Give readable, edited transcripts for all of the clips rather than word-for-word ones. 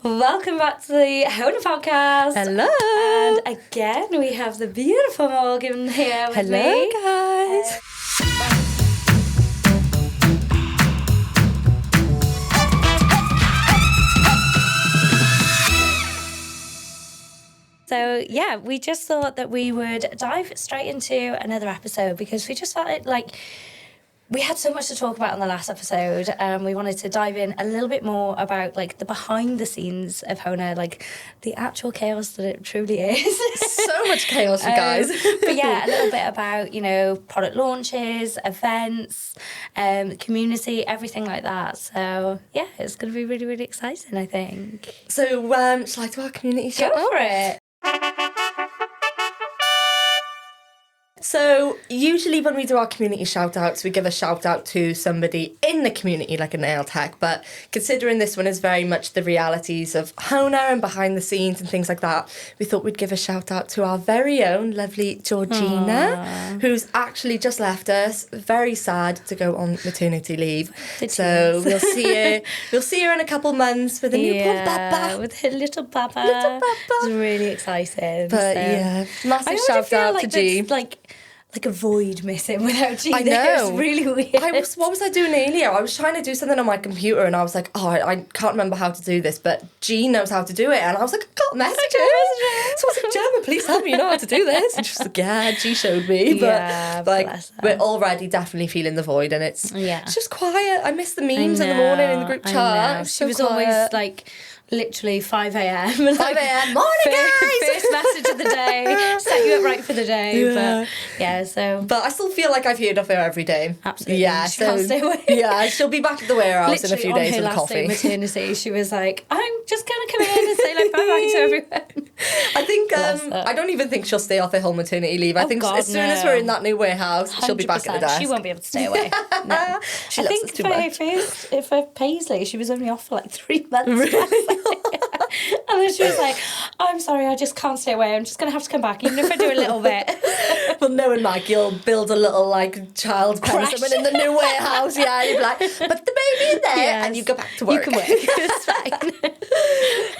Welcome back to the HONA podcast. Hello. And again, we have the beautiful Morgan here with me. Hello, guys. So, yeah, we just thought that we would dive straight into another episode because we just felt it like we had so much to talk about in the last episode. We wanted to dive in a little bit more about like the behind the scenes of HONA, like the actual chaos that it truly is. So much chaos, you guys. But yeah, a little bit about, you know, product launches, events, community, everything like that. So yeah, it's going to be really, really exciting, I think. So, shall I do our community shout out? Go for it. So, usually when we do our community shout-outs, we give a shout-out to somebody in the community, like a nail tech, but considering this one is very much the realities of HONA and behind the scenes and things like that, we thought we'd give a shout-out to our very own lovely Georgina, who's actually just left us, very sad to go on maternity leave. So, we'll see her in a couple months with a newborn baba. With her little baba. It's really exciting. But so. yeah, massive shout-out to G. Like a void missing without G. I know. It's really weird. What was I doing earlier? I was trying to do something on my computer and I was like, I can't remember how to do this, but G knows how to do it. And I was like, I can't message her. So I was like, Gemma, please help me, you know how to do this. And she was like, yeah, G showed me. But yeah, like, we're already definitely feeling the void and it's just quiet. I miss the memes in the morning in the group chat. She was always like, literally 5 a.m. 5 a.m. Morning, guys! First message of the day. Set you up right for the day. Yeah. But I still feel like I've heard of her every day. Absolutely. Yeah, she can't stay away. Yeah, she'll be back at the warehouse in a few days with coffee. On her last day maternity, she was like, I'm just going to come in and say like bye-bye to everyone. I think, I don't even think she'll stay off her whole maternity leave. I think as soon as we're in that new warehouse, 100%. She'll be back at the desk. She won't be able to stay away. No. She loves us too much. For Paisley, she was only off for like 3 months. Really? And then she was like, I'm sorry, I just can't stay away. I'm just going to have to come back, even if I do a little bit. Well, knowing Mike, you'll build a little, like, child pen in the new warehouse. Yeah, you'll be like, put the baby in there, and you go back to work. You can work. It's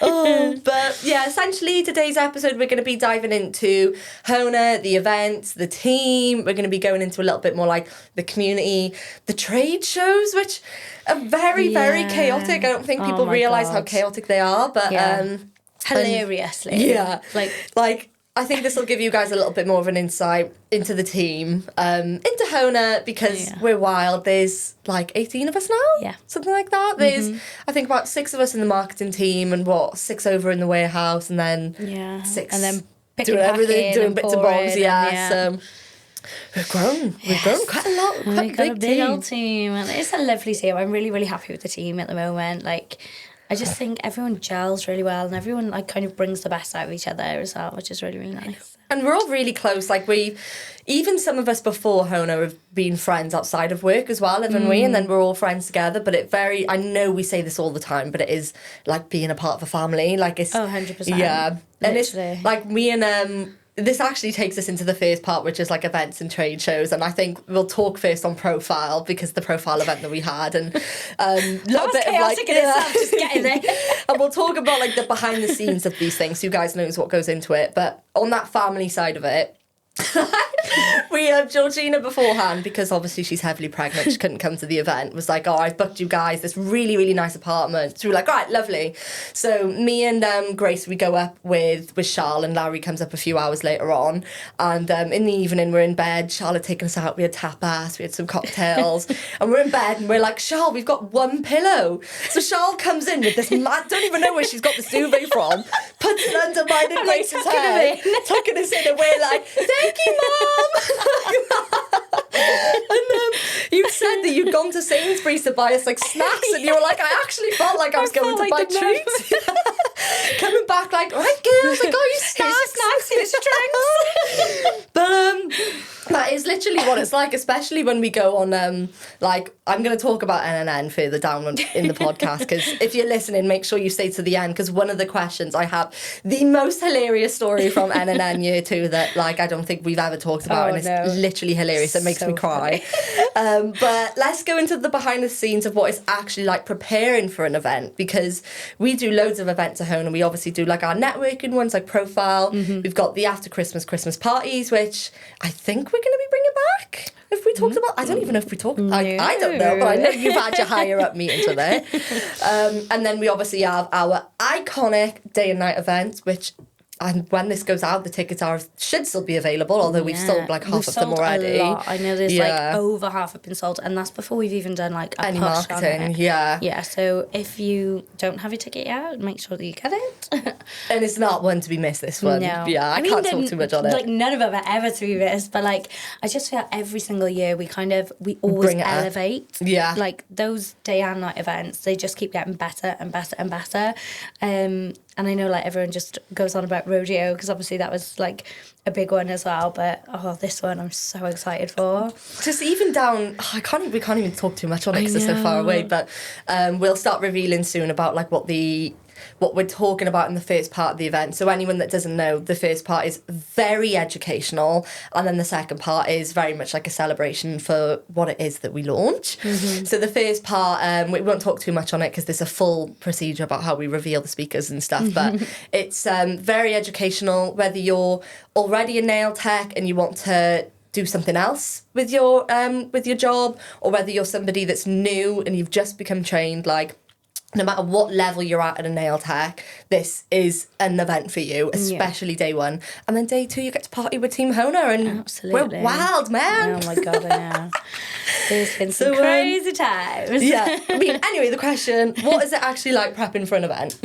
fine. But, yeah, essentially, today's episode, we're going to be diving into HONA, the events, the team. We're going to be going into a little bit more, like, the community, the trade shows, which are very, very chaotic. I don't think people realise how chaotic they are, but hilariously. Yeah. Like I think this will give you guys a little bit more of an insight into the team, into HONA, because we're wild. There's like 18 of us now? Yeah. Something like that. There's, I think, about 6 of us in the marketing team and 6 over in the warehouse, and then 6 and then doing everything, doing bits and bobs. So we've grown quite a lot. We've got a big old team, and it's a lovely team. I'm really, really happy with the team at the moment. Like, I just think everyone gels really well, and everyone like kind of brings the best out of each other as well, which is really, really nice. And we're all really close. Like even some of us before HONA have been friends outside of work as well, haven't we? And then we're all friends together. But I know we say this all the time, but it is like being a part of a family. Like it's 100%. Yeah, and literally. It's like me and this actually takes us into the first part, which is like events and trade shows, and I think we'll talk first on profile, because the profile event that we had, and a little bit of like just getting there. And we'll talk about like the behind the scenes of these things, so you guys knows what goes into it. But on that family side of it, we have Georgina beforehand, because obviously she's heavily pregnant, she couldn't come to the event, was like, I've booked you guys this really, really nice apartment. So we're like, right, lovely. So me and Grace, we go up with Charlotte, and Larry comes up a few hours later on, and in the evening we're in bed. Charlotte taking us out, we had tapas, we had some cocktails, and we're in bed and we're like, Charlotte, we've got one pillow. So Charlotte comes in with this mad, don't even know where she's got this duvet from, puts it under mine and Grace's head, tucking us in, and we're like, thank you, Mum. And you said that you'd gone to Sainsbury's to buy us like snacks, and you were like, I actually felt like I was going to buy treats. Coming back like, right, girls, I got you snacks. Here's your drinks. But that is literally what it's like, especially when we go on, like, I'm going to talk about NNN further down in the podcast, because if you're listening, make sure you stay to the end, because one of the questions, I have the most hilarious story from NNN Year Two that, like, I don't think we've ever talked about, and it's literally hilarious. It makes me cry. But let's go into the behind the scenes of what it's actually like preparing for an event, because we do loads of events at home, and we obviously do like our networking ones, like Profile. We've got the after Christmas parties, which I think we're going to be bringing back. If we talked about, I don't even know if we talked. I don't know, but I know you've had your higher up meetings with it. And then we obviously have our iconic day and night events, which. And when this goes out, the tickets should still be available, although we've sold like half of them already. A lot. I know there's like over half have been sold, and that's before we've even done like any push marketing. On it. Yeah. So if you don't have your ticket yet, make sure that you get it. And it's not one to be missed. This one, no. Yeah, I can't talk too much on it. Like none of them are ever to be missed, but like I just feel every single year we always elevate. Yeah. Like those day and night events, they just keep getting better and better and better. And I know like everyone just goes on about rodeo, because obviously that was like a big one as well. But this one I'm so excited for. Just even down, we can't even talk too much on it because it's so far away. But we'll start revealing soon about like what we're talking about in the first part of the event. So anyone that doesn't know, the first part is very educational, and then the second part is very much like a celebration for what it is that we launch. So the first part, we won't talk too much on it because there's a full procedure about how we reveal the speakers and stuff, but it's very educational, whether you're already a nail tech and you want to do something else with your job, or whether you're somebody that's new and you've just become trained, like no matter what level you're at a nail tech, this is an event for you, especially day one. And then day two, you get to party with Team HONA, and absolutely. We're wild, man. Oh my God, I know. There's been some crazy times. Yeah. I mean, anyway, the question, what is it actually like prepping for an event?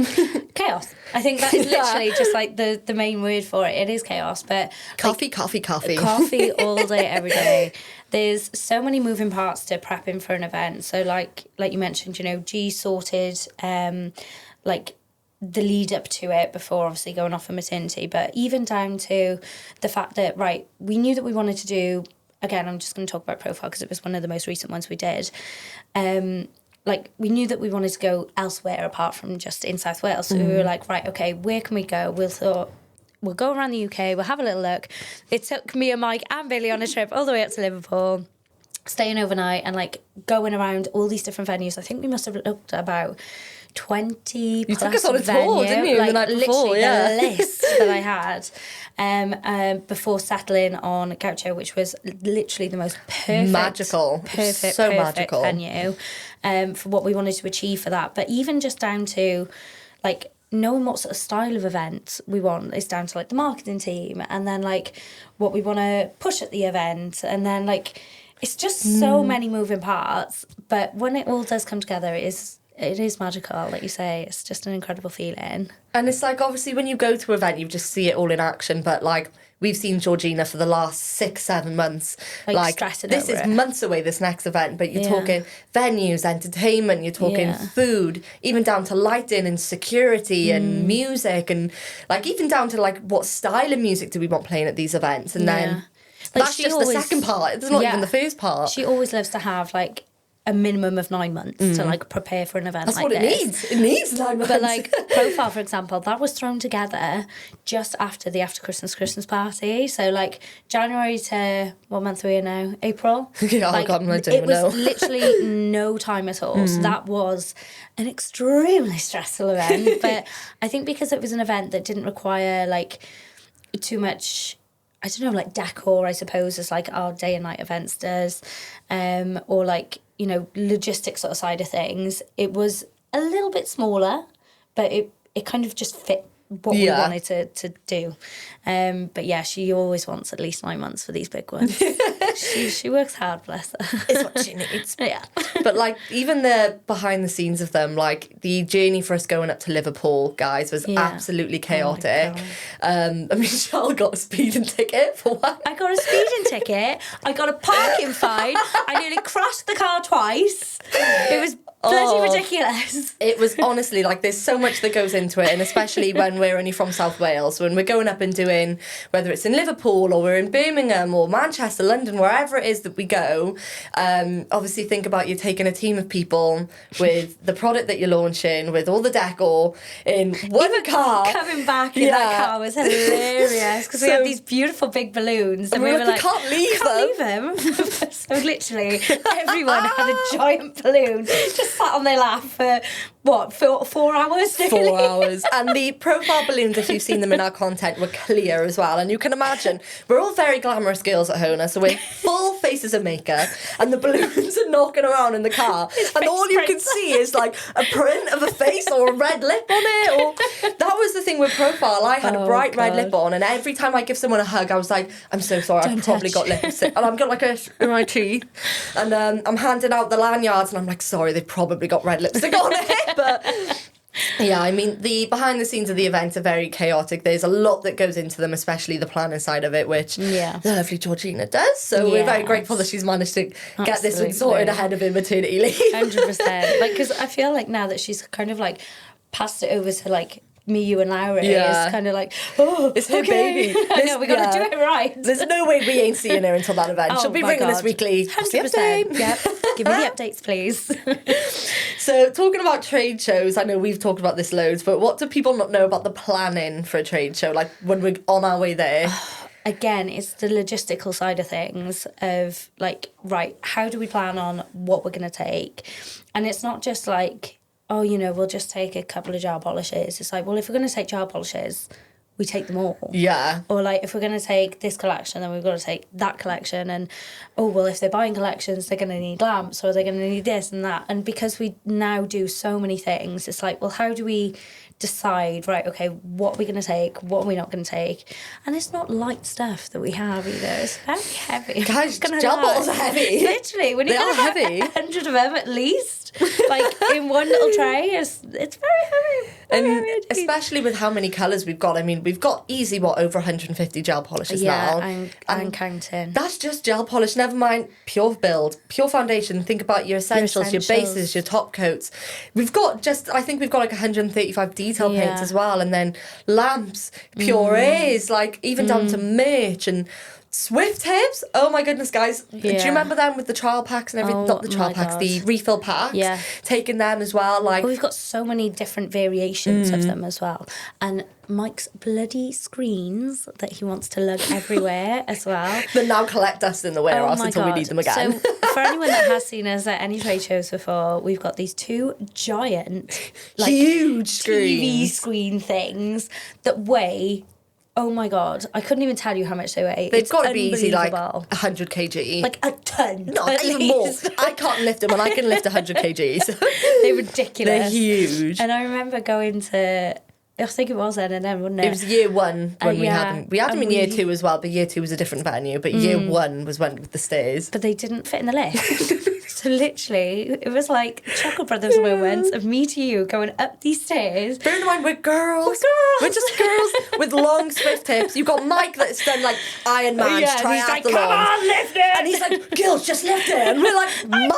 Chaos. I think that is literally just like the main word for it. It is chaos, but Coffee. Coffee all day, every day. There's so many moving parts to prepping for an event. So like you mentioned, G sorted like the lead up to it before obviously going off for maternity, but even down to the fact that, right, we knew that we wanted to do, again, I'm just going to talk about Profile because it was one of the most recent ones we did. Like, we knew that we wanted to go elsewhere apart from just in South Wales. So we were like, right, okay, where can we go? We'll go around the UK, we'll have a little look. It took me and Mike and Billy on a trip all the way up to Liverpool, staying overnight and, like, going around all these different venues. I think we must have looked at about 20 plus You took us on a tour, didn't you, like, the night before? Literally yeah. The list that I had before settling on Gaucho, which was literally the most perfect magical venue for what we wanted to achieve for that. But even just down to, like, knowing what sort of style of event we want is down to, like, the marketing team, and then, like, what we want to push at the event, and then, like, it's just so many moving parts. But when it all does come together, it is magical, like you say. It's just an incredible feeling. And it's like, obviously, when you go to an event, you just see it all in action. But, like, we've seen Georgina for the last 6-7 months. Like this is months away, this next event. But you're talking venues, entertainment, you're talking food, even down to lighting and security and music. And, like, even down to, like, what style of music do we want playing at these events? And then like, that's just the second part. It's not even the first part. She always loves to have, like, a minimum of 9 months to, like, prepare for an event That's like this. That's what it needs. It needs 9 months. But, like, Profile, for example, that was thrown together just after the after Christmas party. So, like, January to, what month are we in now? April? Yeah, like, I don't even know. It was literally no time at all. So that was an extremely stressful event. But I think because it was an event that didn't require, like, too much, I don't know, like, decor, I suppose, as, like, our day and night events does, or, like, logistics sort of side of things, it was a little bit smaller, but it kind of just fit what we wanted to do. But yeah, she always wants at least 9 months for these big ones. she works hard, bless her. It's what she needs. Yeah. But, like, even the behind the scenes of them, like, the journey for us going up to Liverpool, guys, was absolutely chaotic. I mean, Charles got a speeding ticket for one. I got a speeding ticket. I got a parking fine. I nearly crashed the car twice. It was bloody ridiculous. It was honestly like there's so much that goes into it, and especially when we're only from South Wales, when we're going up and doing, whether it's in Liverpool or we're in Birmingham or Manchester, London, wherever it is that we go, obviously think about you taking a team of people with the product that you're launching, with all the decor in one car. Coming back in that car was hilarious because we had these beautiful big balloons and we were like, can't leave them. So literally everyone had a giant balloon just sat on their lap for what, 4 hours? 4 hours. And the profile balloons, if you've seen them in our content, were clear as well. And you can imagine, we're all very glamorous girls at HONA, so we're full faces of makeup, and the balloons are knocking around in the car. And all you can see is like a print of a face or a red lip on it. Or that was the thing with profile. I had a bright red lip on, and every time I give someone a hug, I was like, I'm so sorry, I've probably got lipstick. And I've got like a in my teeth. And I'm handing out the lanyards, and I'm like, sorry, they've probably got red lipstick on it. But yeah, I mean, the behind the scenes of the event are very chaotic. There's a lot that goes into them, especially the planning side of it, which the lovely Georgina does. So we're very grateful that she's managed to get this one sorted ahead of her maternity leave. 100%. Like, because I feel like now that she's kind of like passed it over to like me, you and Laura, it's kind of like, oh, it's her baby. I know, we got to do it right. There's no way we ain't seeing her until that event. She'll be ringing us weekly. 100%. Yep. Give me the updates, please. So, talking about trade shows, I know we've talked about this loads, but what do people not know about the planning for a trade show? Like, when we're on our way there? Again, it's the logistical side of things of, like, right, how do we plan on what we're going to take? And it's not just like, oh, you know, we'll just take a couple of gel polishes. It's like, well, if we're going to take gel polishes, we take them all. Yeah. Or like, if we're going to take this collection, then we've got to take that collection. And, oh, well, if they're buying collections, they're going to need lamps, or they're going to need this and that. And because we now do so many things, it's like, well, how do we decide, right, okay, what are we going to take, what are we not going to take? And it's not light stuff that we have either. It's very heavy. Guys, gel bottles are heavy. Literally, when you get heavy. 100 of them at least, like in one little tray, it's very heavy. And especially with how many colours we've got. I mean, we've got easy, over 150 gel polishes now. And counting. That's just gel polish, never mind pure build, pure foundation. Think about your essentials, your bases, your top coats. We've got I think we've got like 135 detail paints as well. And then lamps, pure A's, like even down to merch and Swift tips. Oh my goodness, guys. Do you remember them with the trial packs and everything? Not the trial packs, the refill packs. Yeah. Taking them as well. Like, we've got so many different variations of them as well. And Mike's bloody screens that he wants to lug everywhere as well. That now collect dust in the warehouse until we need them again. So for anyone that has seen us at any trade shows before, we've got these two giant, like, huge TV screen things that weigh, oh my God, I couldn't even tell you how much they weigh. They've got to be easy, like 100 kg. Like a ton. Not even more. I can't lift them, and I can lift 100 kgs. They're ridiculous. They're huge. And I remember going to, I think it was NNN, wasn't it? It was year one when we had them. We had them in year two as well, but year two was a different venue. But year one was when with the stairs. But they didn't fit in the lift. So literally, it was like Chuckle Brothers moments of me to you going up these stairs. Bear in mind, we're girls. We're just girls with long Swift tips. You've got Mike that's done like Iron Man, triathlon. And he's like, come on, lift it. And he's like, girls, just lift it. And we're like, Mike,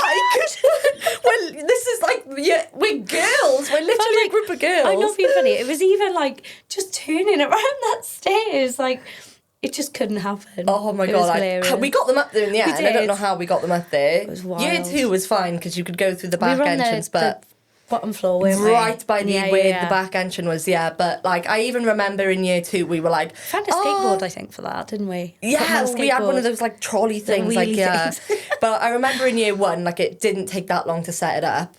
this is like, we're girls. We're literally a group of girls. I'm not being funny. It was even like just turning around that stairs, like, it just couldn't happen. Oh my God. We got them up there in the end. I don't know how we got them up there. It was wild. Year two was fine because you could go through the back entrance, but the bottom floor, weren't we? Right by where the back entrance was, But like, I even remember in year two, we were like, found a skateboard, I think, for that, didn't we? Yeah, we had one of those like trolley things, things. But I remember in year one, like, it didn't take that long to set it up.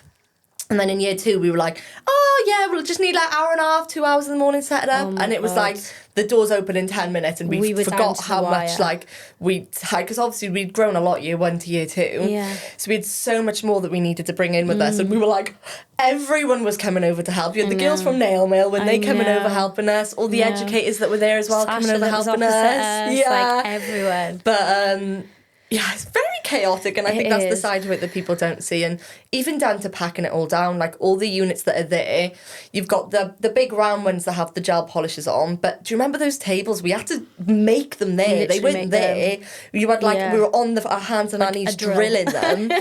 And then in year two, we were like, oh yeah, we'll just need like hour and a half, 2 hours in the morning to set it up. And it was like, the doors open in 10 minutes and we forgot how much like we had, because obviously we'd grown a lot year one to year two. Yeah. So we had so much more that we needed to bring in with us. And we were like, everyone was coming over to help. You had the girls from Nail Mail when they coming over helping us. All the educators that were there as well coming over helping us. Yeah. Like everyone. But Yeah, it's very chaotic, and I think that's the side of it that people don't see. And even down to packing it all down, like all the units that are there, you've got the big round ones that have the gel polishes on. But do you remember those tables? We had to make them there. They weren't there. You had we were on our hands and our knees drilling them.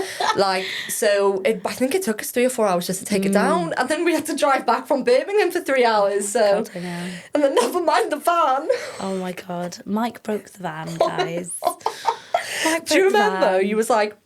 So I think it took us 3 or 4 hours just to take it down, and then we had to drive back from Birmingham for 3 hours. So, God, I know. And then never mind the van. Oh my God, Mike broke the van, guys. Do you remember? You was like,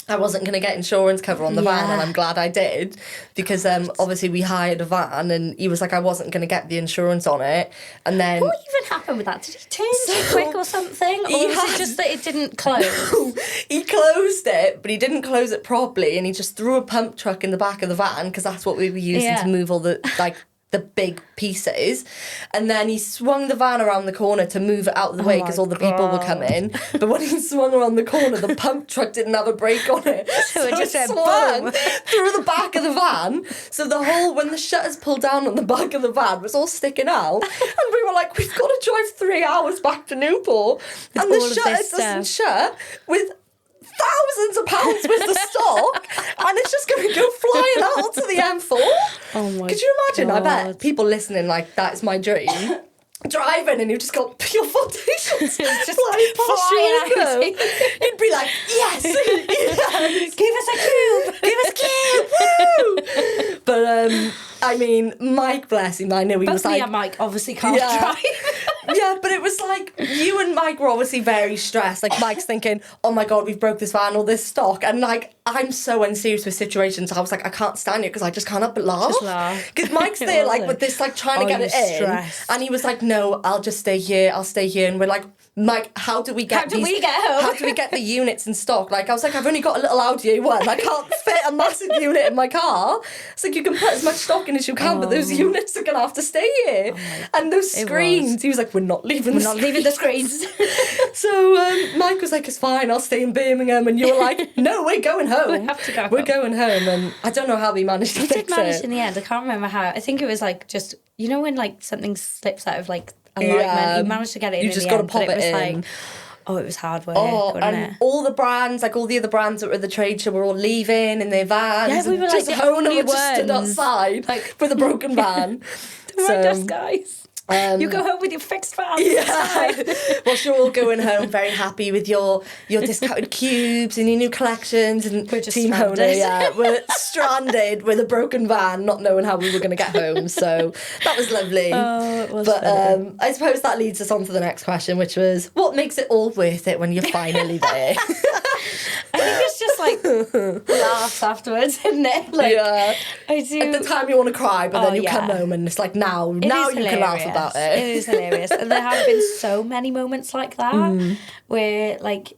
I wasn't going to get insurance cover on the van, and I'm glad I did, because obviously we hired a van, and he was like, I wasn't going to get the insurance on it. And then what even happened with that? Did he turn too quick or something, or was it just that it didn't close? He closed it, but he didn't close it properly, and he just threw a pump truck in the back of the van, because that's what we were using to move all the the big pieces, and then he swung the van around the corner to move it out of the way because all the people were coming. But when he swung around the corner, the pump truck didn't have a brake on it, so it just swung through the back of the van. So when the shutters pulled down on the back of the van, it was all sticking out, and we were like, we've got to drive 3 hours back to Newport, and the shutter doesn't shut with thousands of pounds worth of stock, and it's just going to go flying out to the M4. Oh my God. Could you imagine? I bet people listening like, that's my dream. Driving, and you just got your foundations just flying out. You'd be like, yes, give us a cube, woo! But I mean, Mike, bless him, I know he was like, me and Mike obviously can't drive. Yeah, but it was like, you and Mike were obviously very stressed. Like, Mike's thinking, oh my God, we've broke this van, all this stock. And like, I'm so unserious with situations. I was like, I can't stand it because I just can't help but laugh. Because Mike's there, like, with this, like, trying to get it in. Stressed. And he was like, no, I'll just stay here. I'll stay here. And we're like, Mike, how do we get home? How do we get the units in stock? Like, I was like, I've only got a little Audi A1. I can't fit a massive unit in my car. It's like, you can put as much stock in as you can, but those units are going to have to stay here. And those screens. He was like, we're not leaving the screens. So Mike was like, it's fine, I'll stay in Birmingham. And you were like, no, we're going home. We have to go We're going home. And I don't know how we managed to fix it. We did manage in the end. I can't remember how. I think it was like just, you know when like something slips out of like alignment, you managed to get it in. You just got to pop it in. Like, oh, it was hard work. And all the brands, like all the other brands that were at the trade show, were all leaving in their vans. Yeah, we were just like the only ones. Just stood outside, like with a broken van. Right, guys. You go home with your fixed van. Yeah. Well, you're all going home very happy with your discounted cubes and your new collections, and we're just Team HONA. Yeah, we're stranded with a broken van, not knowing how we were going to get home. So that was lovely. Oh, it was. But I suppose that leads us on to the next question, which was, what makes it all worth it when you're finally there? I think it's just like laughs afterwards, isn't it? Like, yeah. I do. At the time you want to cry, but then you come home and it's like, now you can laugh about it. It is hilarious. And there have been so many moments like that where like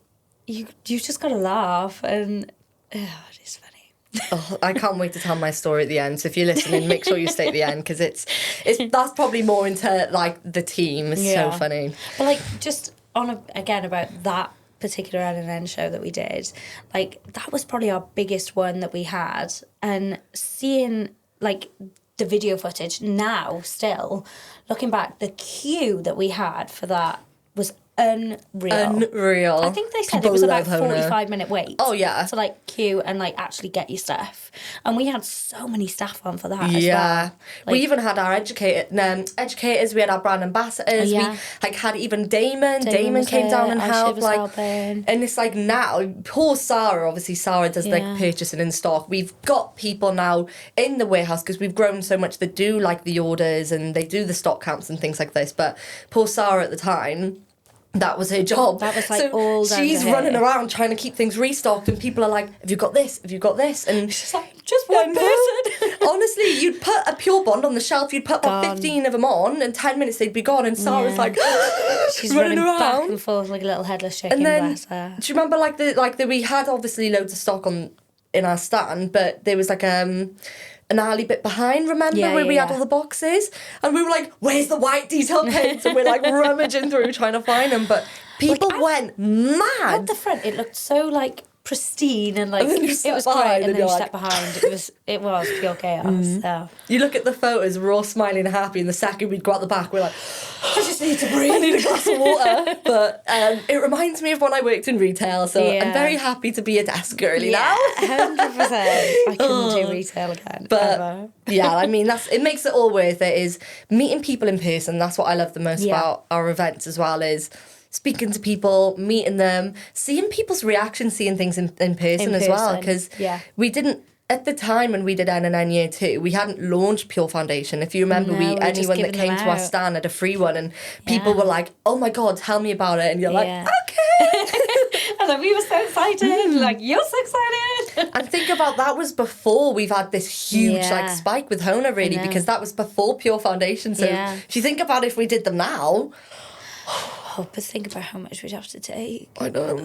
you just got to laugh, and it is funny. Oh, I can't wait to tell my story at the end. So if you're listening, make sure you stay at the end, because it's that's probably more into like the team. It's so funny. But like just again about that particular NNN show that we did, like that was probably our biggest one that we had, and seeing like the video footage now, still looking back, the queue that we had for that was unreal. I think they said it was about a 45-minute wait. Oh yeah, to like queue and like actually get your stuff. And we had so many staff on for that as well. Like, we even had our educators. We had our brand ambassadors. We like had even Damon. Damon came down and helped. And it's like now, poor Sarah. Obviously, Sarah does like purchasing in stock. We've got people now in the warehouse because we've grown so much that do like the orders and they do the stock counts and things like this. But poor Sarah at the time, that was her job. That was like all down she's to running her. around trying to keep things restocked, and people are like, have you got this? Have you got this? And she's like, just one person. Honestly, you'd put a Pure Bond on the shelf, you'd put about 15 of them on, and 10 minutes they'd be gone, and Sarah's like, she's running around back and forth like a little headless chicken. And then, do you remember we had obviously loads of stock in our stand, but there was like an alley bit behind, remember, where we had all the boxes, and we were like, where's the white detail paints? And we're like rummaging through trying to find them, but people went mad. At the front, it looked so like pristine and like And then you it step was behind great, and and then you're you like, step behind. It was pure chaos. So. You look at the photos, we're all smiling and happy, and the second we'd go out the back, we're like, I just need to breathe. I need a glass of water. But it reminds me of when I worked in retail, so I'm very happy to be a desk girly now. 100%. I couldn't do retail again. But ever. yeah, I mean, it makes it all worth it, is meeting people in person. That's what I love the most about our events as well, is speaking to people, meeting them, seeing people's reactions, seeing things in person as well. Because we didn't, at the time when we did NNN Year Two, we hadn't launched Pure Foundation. If you remember, anyone that came to our stand had a free one, and people were like, oh my God, tell me about it. And you're like, okay. And then we were so excited, like, you're so excited. And think about that was before we've had this huge like spike with HONA, really, because that was before Pure Foundation. So if you think about if we did them now, but think about how much we'd have to take. I know.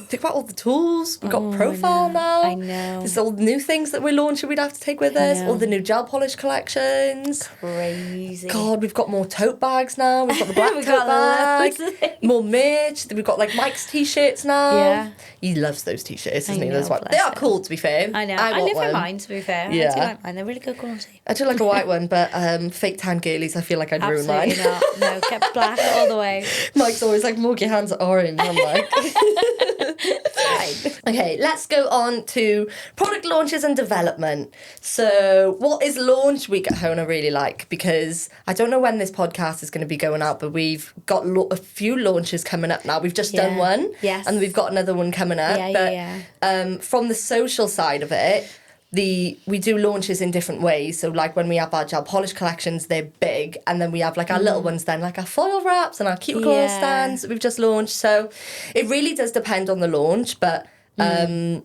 Think about all the tools. We've got Profile now. I know. There's all the new things that we're launching we'd have to take with us. All the new gel polish collections. Crazy. God, we've got more tote bags now. We've got the black tote bag. More merch. We've got like Mike's t-shirts now. Yeah. He loves those t-shirts, doesn't he? know, They are cool, to be fair. I know. I live want in one. mine, to be fair. Yeah. I do like mine. They're really good quality. I do like a white one, but fake tan girlies, I feel like I'd ruin mine. Absolutely not. No, kept black all the way. Mike's always like, Morg, your hands are orange. I'm like... Fine. Okay, let's go on to product launches and development. So what is launch week at HONA really like? Because I don't know when this podcast is going to be going out, but we've got a few launches coming up now. We've just done one. Yes. And we've got another one coming up. From the social side of it, we do launches in different ways. So like when we have our gel polish collections, they're big, and then we have like our little ones then, like our foil wraps and our cuticle stands that we've just launched. So it really does depend on the launch, but I don't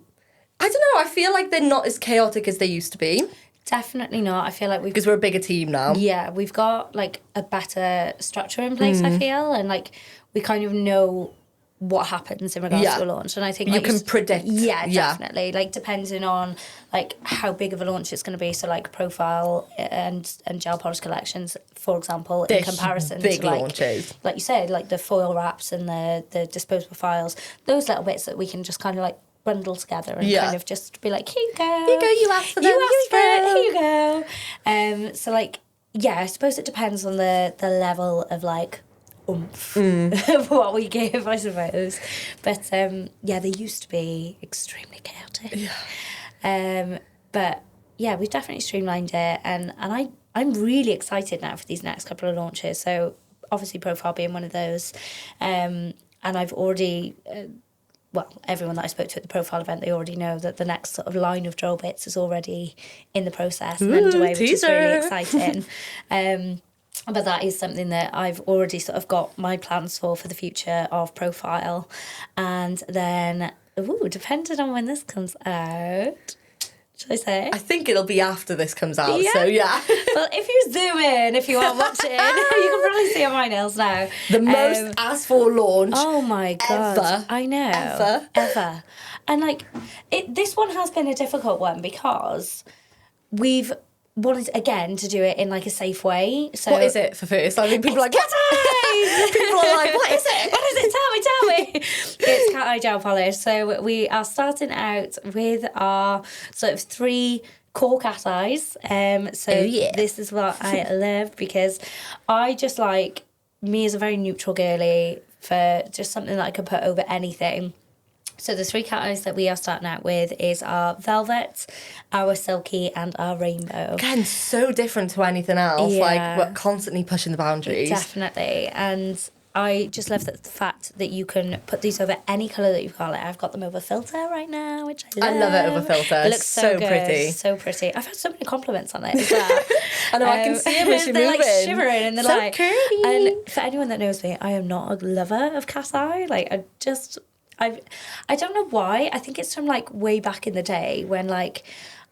know, I feel like they're not as chaotic as they used to be. Definitely not. I feel like because we're a bigger team now. Yeah, we've got like a better structure in place, I feel, and like we kind of know what happens in regards to a launch, and I think you like, can predict. Yeah, definitely. Like depending on like how big of a launch it's going to be. So like profile and gel polish collections, for example, in comparison big to like launches, like you said, like the foil wraps and the disposable files, those little bits that we can just kind of like bundle together and kind of just be like, here you go, you asked for them, you asked for it, here you go. So like, yeah, I suppose it depends on the level of like oomph of what we give, I suppose. But yeah, they used to be extremely chaotic. But yeah, we've definitely streamlined it, and I'm really excited now for these next couple of launches. So obviously Profile being one of those, and I've already well, everyone that I spoke to at the Profile event, they already know that the next sort of line of drill bits is already in the process and underway, which is really exciting. But that is something that I've already sort of got my plans for the future of Profile. And then, depending on when this comes out, should I say? I think it'll be after this comes out, so yeah. Well, if you zoom in, if you are watching, you can probably see on my nails now. The most asked for launch. Oh my God. Ever. I know. Ever. And like, this one has been a difficult one because we've wanted, again, to do it in like a safe way. So what is it for first? I mean, people are like, cat eye! People are like, what is it? What is it? Tell me. It's cat eye gel polish. So we are starting out with our sort of 3 core cat eyes. This is what I love, because I just like, me as a very neutral girly, for just something that I could put over anything. So the 3 cat eyes that we are starting out with is our velvet, our silky, and our rainbow. Again, so different to anything else. Yeah. Like, we're constantly pushing the boundaries. Definitely. And I just love the fact that you can put these over any colour that you've got. Like, I've got them over filter right now, which I love. I love it over filter. It looks so good. Pretty. So pretty. I've had so many compliments on it as well. I know, I can see them as you're they're moving. like shivering and they're so like... curly. And for anyone that knows me, I am not a lover of cat eye. Like, I don't know why. I think it's from like way back in the day when like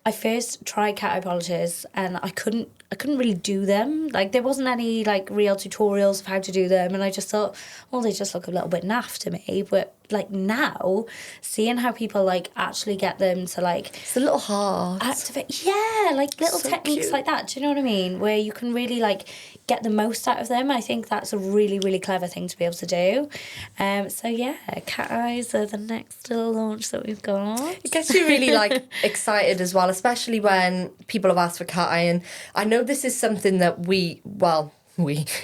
I first tried cat eye polishes and I couldn't really do them. Like there wasn't any like real tutorials of how to do them, and I just thought, well, they just look a little bit naff to me. But like now, seeing how people like actually get them to like it's a little hard. Activate, yeah, like little So techniques cute. like that. Do you know what I mean? Where you can really like get the most out of them. I think that's a really, really clever thing to be able to do. So yeah, cat eyes are the next little launch that we've got. It gets you really like excited as well, especially when people have asked for cat eye. And I know this is something that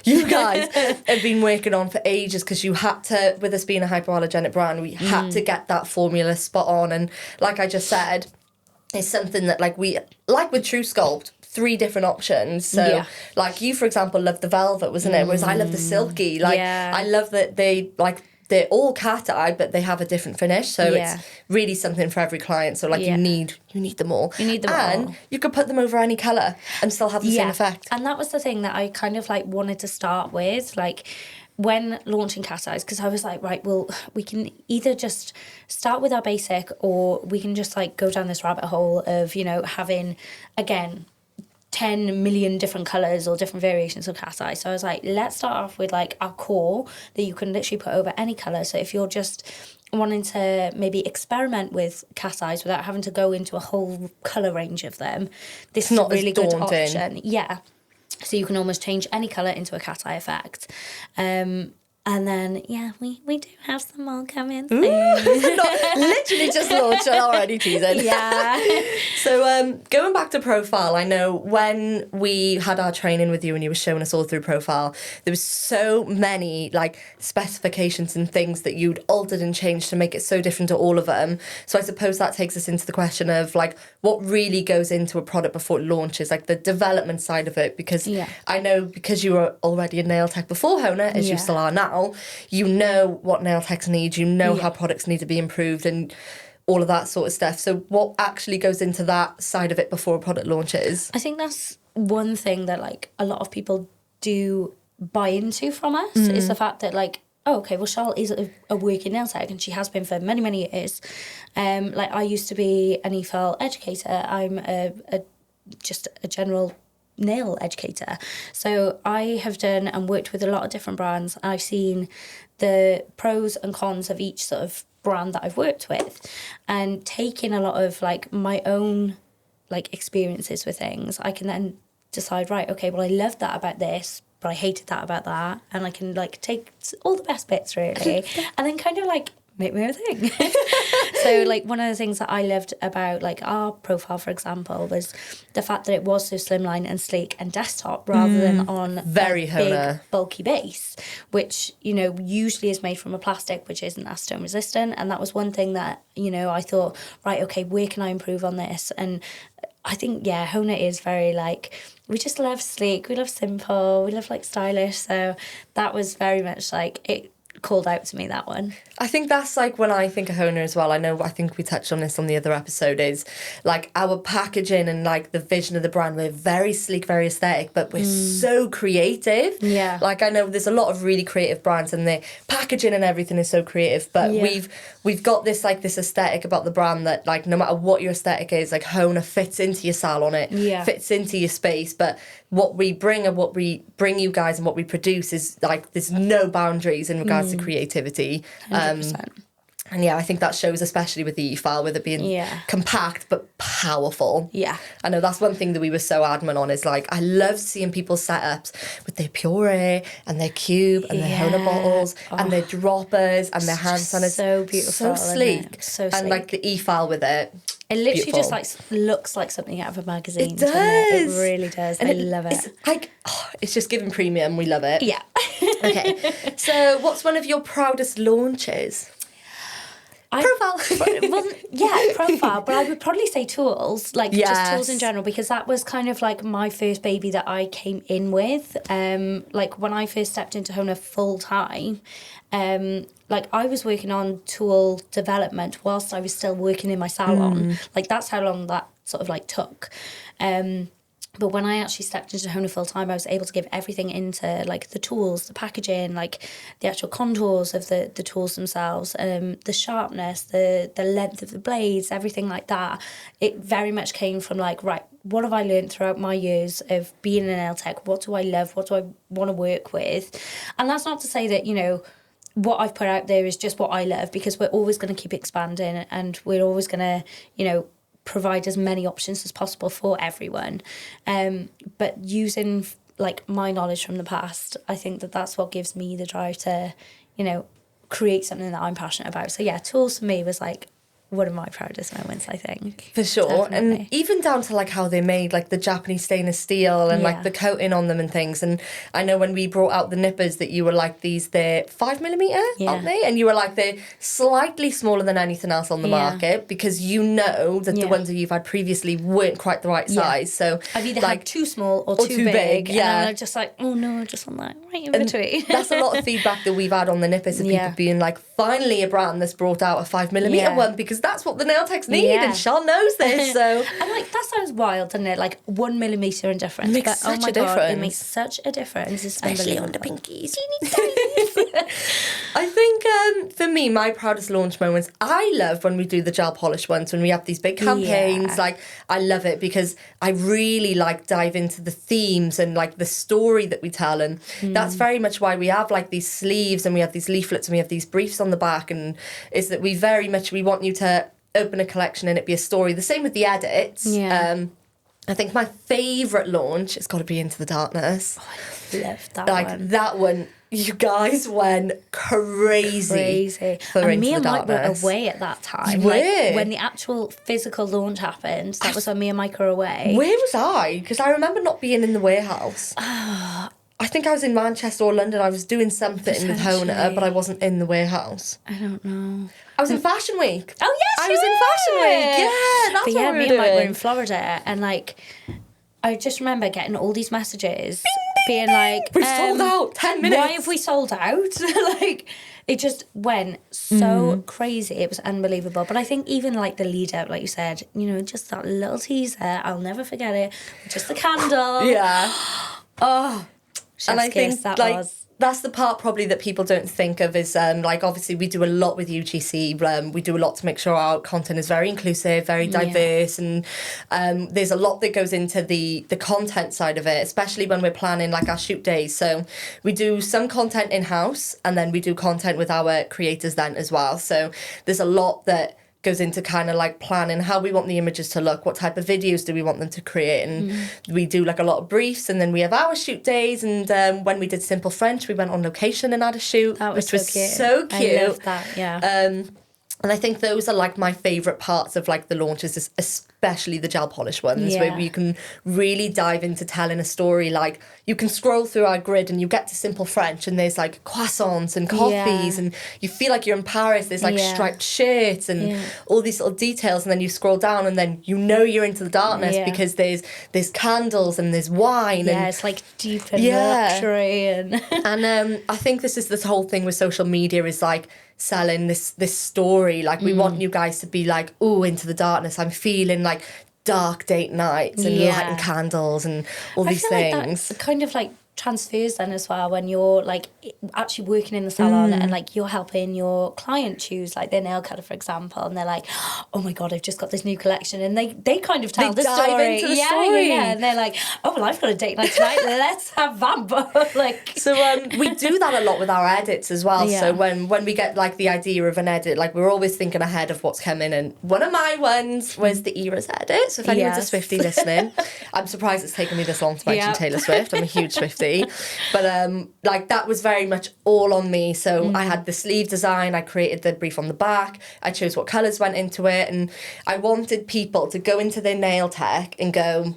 you guys have been working on for ages, because you had to, with us being a hypoallergenic brand, we had to get that formula spot on. And like I just said, it's something that like with True Sculpt, 3 different options. So like you, for example, loved the velvet, wasn't it? Whereas I love the silky. Like I love that they're all cat eye, but they have a different finish. So it's really something for every client. So like you need them all. You need them and all. you could put them over any colour and still have the same effect. And that was the thing that I kind of like wanted to start with, like when launching cat eyes, because I was like, right, well, we can either just start with our basic, or we can just like go down this rabbit hole of, you know, having, again, 10 million different colours or different variations of cat eye. So I was like, let's start off with like our core that you can literally put over any colour. So if you're just wanting to maybe experiment with cat eyes without having to go into a whole colour range of them, this is a really good option. Yeah. So you can almost change any colour into a cat eye effect. And then, we do have some more coming soon. Literally just launched it already, teasing. Yeah. So going back to profile, I know when we had our training with you and you were showing us all through profile, there was so many like specifications and things that you'd altered and changed to make it so different to all of them. So I suppose that takes us into the question of like what really goes into a product before it launches, like the development side of it. Because I know, because you were already a nail tech before HONA, as you still are now, you know what nail techs need, you know how products need to be improved and all of that sort of stuff. So what actually goes into that side of it before a product launches? I think that's one thing that like a lot of people do buy into from us, is the fact that like, oh, okay, well, Charlotte is a working nail tech, and she has been for many, many years. Like I used to be an EFL educator. I'm just a general nail educator. So I have done and worked with a lot of different brands. I've seen the pros and cons of each sort of brand that I've worked with, and taking a lot of like my own like experiences with things, I can then decide, right, okay, well, I loved that about this, but I hated that about that, and I can like take all the best bits really and then kind of like make my own thing. So like one of the things that I loved about like our profile, for example, was the fact that it was so slimline and sleek and desktop, rather than on very a HONA big bulky base, which, you know, usually is made from a plastic which isn't acetone resistant. And that was one thing that, you know, I thought, right, okay, where can I improve on this? And I think, HONA is very like, we just love sleek, we love simple, we love like stylish. So that was very much like, it called out to me, that one. I think that's like when I think of HONA as well. I think we touched on this on the other episode, is like our packaging and like the vision of the brand. We're very sleek, very aesthetic, but we're so creative. Yeah. Like I know there's a lot of really creative brands and their packaging and everything is so creative, but we've got this like this aesthetic about the brand that like no matter what your aesthetic is, like HONA fits into your salon, fits into your space. But what we bring and what we bring you guys and what we produce is like there's no boundaries in regards to creativity. 100%. And I think that shows especially with the E-file, with it being compact but powerful. Yeah. I know that's one thing that we were so adamant on, is like I love seeing people's setups with their Puree and their cube and their HONA bottles and their droppers and their hand sanitizers. So beautiful. So sleek. So sleek. And like the E-file with it. It literally beautiful. just like looks like something out of a magazine. It does. It really does. And I love it. It's like, it's just giving premium. We love it. Yeah. Okay. So what's one of your proudest launches? Profile. Profile. But I would probably say tools, like just tools in general, because that was kind of like my first baby that I came in with. Like when I first stepped into HONA full time, like I was working on tool development whilst I was still working in my salon. Like that's how long that sort of like took. But when I actually stepped into HONA full time, I was able to give everything into like the tools, the packaging, like the actual contours of the tools themselves, the sharpness, the length of the blades, everything like that. It very much came from like, right, what have I learned throughout my years of being a nail tech? What do I love? What do I want to work with? And that's not to say that, you know, what I've put out there is just what I love, because we're always going to keep expanding and we're always going to, you know, provide as many options as possible for everyone. But using like my knowledge from the past, I think that that's what gives me the drive to, you know, create something that I'm passionate about. So yeah, tools for me was like one of my proudest moments, I think. For sure. Definitely. And even down to like how they made like the Japanese stainless steel and like Yeah. the coating on them and things. And I know when we brought out the nippers that you were like, they're 5mm, Yeah. aren't they? And you were like, they're slightly smaller than anything else on the Yeah. market, because you know that the Yeah. ones that you've had previously weren't quite the right Yeah. size. So I've either like, had too small or too big, yeah. And I'm just like, oh no, just on that right in and between. that's a lot of feedback that we've had on the nippers of Yeah. people being like, finally a brand that's brought out a 5mm Yeah. one, because that's what the nail techs need, Yeah. and Sean knows this. So And like that sounds wild, doesn't it? Like 1mm in difference. Makes but such oh my a God, difference. it makes such a difference. It's especially on the unbelievable. pinkies. I think for me, my proudest launch moments, I love when we do the gel polish ones, when we have these big campaigns. Yeah. Like, I love it because I really like dive into the themes and like the story that we tell. And that's very much why we have like these sleeves and we have these leaflets and we have these briefs on the back. And is that we want you to open a collection and it be a story. The same with the edits. Yeah. I think my favourite launch has got to be Into the Darkness. Love that Like one. that one, you guys went crazy. For And Into me the and Mike were Darkness. away at that time. You were? Like, when the actual physical launch happened, that was when me and Mike were away. Where was I? Because I remember not being in the warehouse. I think I was in Manchester or London. I was doing something with HONA, Potentially. but I wasn't in the warehouse. I don't know. I was in Fashion Week. Oh yes, I was in Fashion Week. Yeah, that's but what yeah, we me were and Mike were doing. in Florida, and like, I just remember getting all these messages, being like, We've sold out, 10 minutes. Why have we sold out? Like, it just went so crazy. It was unbelievable. But I think even like the lead up, like you said, you know, just that little teaser, I'll never forget it. Just the candle. Yeah. Oh, And I chef's think kiss, that like was. that's the part probably that people don't think of is like obviously we do a lot with UGC. We do a lot to make sure our content is very inclusive, very diverse, and there's a lot that goes into the content side of it, especially when we're planning like our shoot days. So we do some content in house, and then we do content with our creators then as well. So there's a lot that goes into kind of like planning how we want the images to look, what type of videos do we want them to create, and we do like a lot of briefs, and then we have our shoot days. And when we did Simple French, we went on location and had a shoot, That was which so cute. I love that, yeah. And I think those are like my favourite parts of like the launches, especially the gel polish ones, Yeah. where you can really dive into telling a story. Like you can scroll through our grid and you get to Simple French and there's like croissants and coffees and you feel like you're in Paris. There's like striped shirts and all these little details, and then you scroll down and then you know you're Into the Darkness because there's candles and there's wine. Yeah, and it's like deep and luxury and And I think this whole thing with social media is like selling this story. Like we want you guys to be like, ooh, Into the Darkness. I'm feeling like dark date nights and lighting candles and all these I feel things. like that kind of like transfers then as well when you're like actually working in the salon and like you're helping your client choose like their nail cutter, for example, and they're like, oh my God, I've just got this new collection, and they kind of tell They the dive story. into the story. Yeah, and they're like, oh well, I've got a date night tonight, let's have vamp. Like, So we do that a lot with our edits as well. Yeah. So when we get like the idea of an edit, like we're always thinking ahead of what's coming. And one of my ones was the Eras edit. So if anyone's a Swiftie listening, I'm surprised it's taken me this long to mention Taylor Swift. I'm a huge Swiftie. But like that was very much all on me. So I had the sleeve design, I created the brief on the back, I chose what colours went into it, and I wanted people to go into their nail tech and go,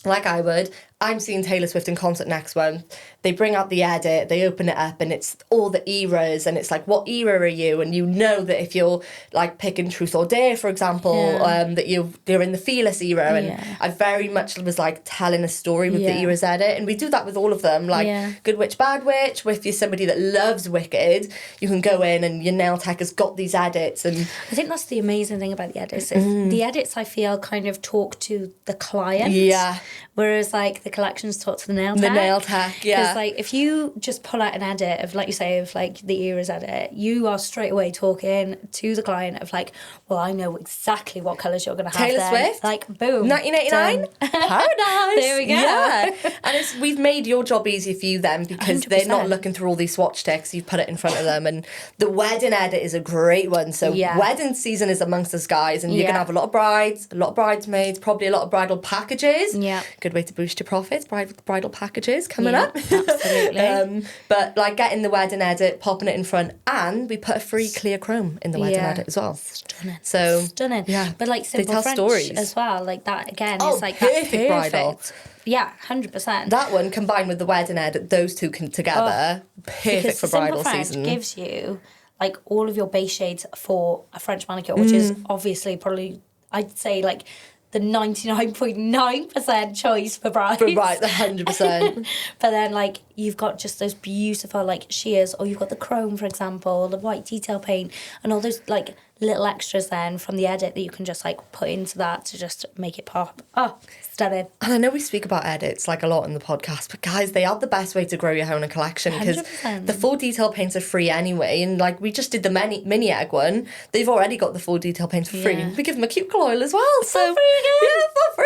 like I would, I'm seeing Taylor Swift in concert next month. They bring out the edit, they open it up, and it's all the eras, and it's like, what era are you? And you know that if you're like picking Truth or Dare, for example, that you're in the Fearless era. And I very much was like telling a story with the eras edit, and we do that with all of them. Like Good Witch, Bad Witch. If you're somebody that loves Wicked, you can go in and your nail tech has got these edits. And I think that's the amazing thing about the edits. Is the edits, I feel, kind of talk to the client. Yeah. Whereas like the collections talk to the nail tech. The nail tech, yeah. Because like if you just pull out an edit of, like you say, of like the Eras edit, you are straight away talking to the client of like, well, I know exactly what colours you're going to have Taylor then. Swift? Like, boom. 1989? done. Paradise. There we go. Yeah. we've made your job easier for you then, because they're not 100%. looking through all these swatch decks. You've put it in front of them, and the wedding edit is a great one. So wedding season is amongst us, guys, and you're gonna have a lot of brides, a lot of bridesmaids, probably a lot of bridal packages. Yeah, good way to boost your profits. Bridal packages coming up. Absolutely. But like getting the wedding edit, popping it in front, and we put a free clear chrome in the wedding edit as well. Stunning. So stunning. Yeah, but like simple they tell French stories as well. Like that again. Oh, It's like perfect that bridal. Yeah, 100%. That one combined with the wedding edit, those two together, perfect for bridal Simple French season. gives you like all of your base shades for a French manicure, which is obviously probably, I'd say, like the 99.9% choice for brides. For brides, 100%. But then like you've got just those beautiful like sheers, or you've got the chrome, for example, the white detail paint, and all those like little extras then from the edit that you can just like put into that to just make it pop. Oh, stunning. And I know we speak about edits like a lot in the podcast, but guys, they are the best way to grow your HONA collection, because 100%. the full detail paints are free anyway. And like we just did the mini egg one, they've already got the full detail paints for free. Yeah. We give them a cuticle oil as well. So free again. yeah, for free.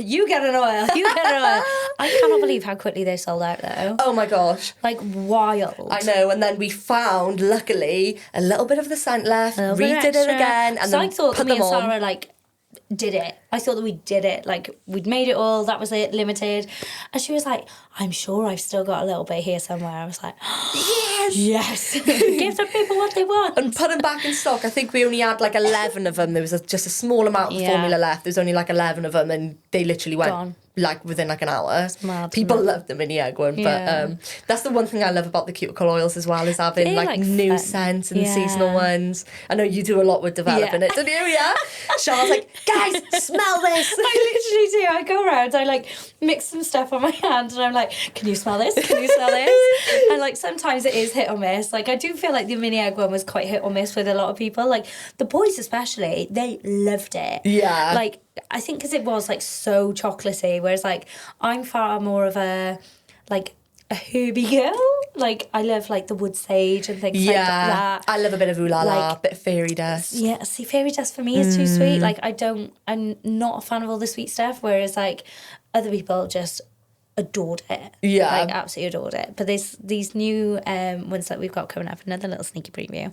You get an oil. You get an oil. I cannot believe how quickly they sold out though. Oh my gosh. Like wild. I know, and then we found, luckily, a little bit of the scent left, redid it again, and so then I thought put that me them and on. Sarah like did it. I thought that we did it. Like we'd made it all. That was it. Limited. And she was like, "I'm sure I've still got a little bit here somewhere." I was like, "Yes, give the people what they want." And put them back in stock. I think we only had like 11 of them. There was just a small amount of formula left. There's only like 11 of them, and they literally went Gone. like within like an hour. Mad, People mad. love the mini egg one, Yeah. but that's the one thing I love about the cuticle oils as well, is having They're, like new fun. scents and Yeah. seasonal ones. I know you do a lot with developing it, don't you? Yeah. Charlotte's like, guys, smell this. I literally do. I go around, I like mix some stuff on my hand, and I'm like, "Can you smell this? Can you smell this?" And like sometimes it is hit or miss. Like I do feel like the mini egg one was quite hit or miss with a lot of people. Like the boys especially, they loved it. Yeah. Like I think because it was like so chocolatey, whereas like I'm far more of a like a herby girl. Like I love like the wood sage and things like that. I love a bit of ooh la la, Like- bit of fairy dust. Yeah, see, fairy dust for me is too sweet. Like, I'm not a fan of all the sweet stuff, whereas, like, other people just adored it. Yeah. Like, absolutely adored it. But there's these new ones that we've got coming up, another little sneaky preview.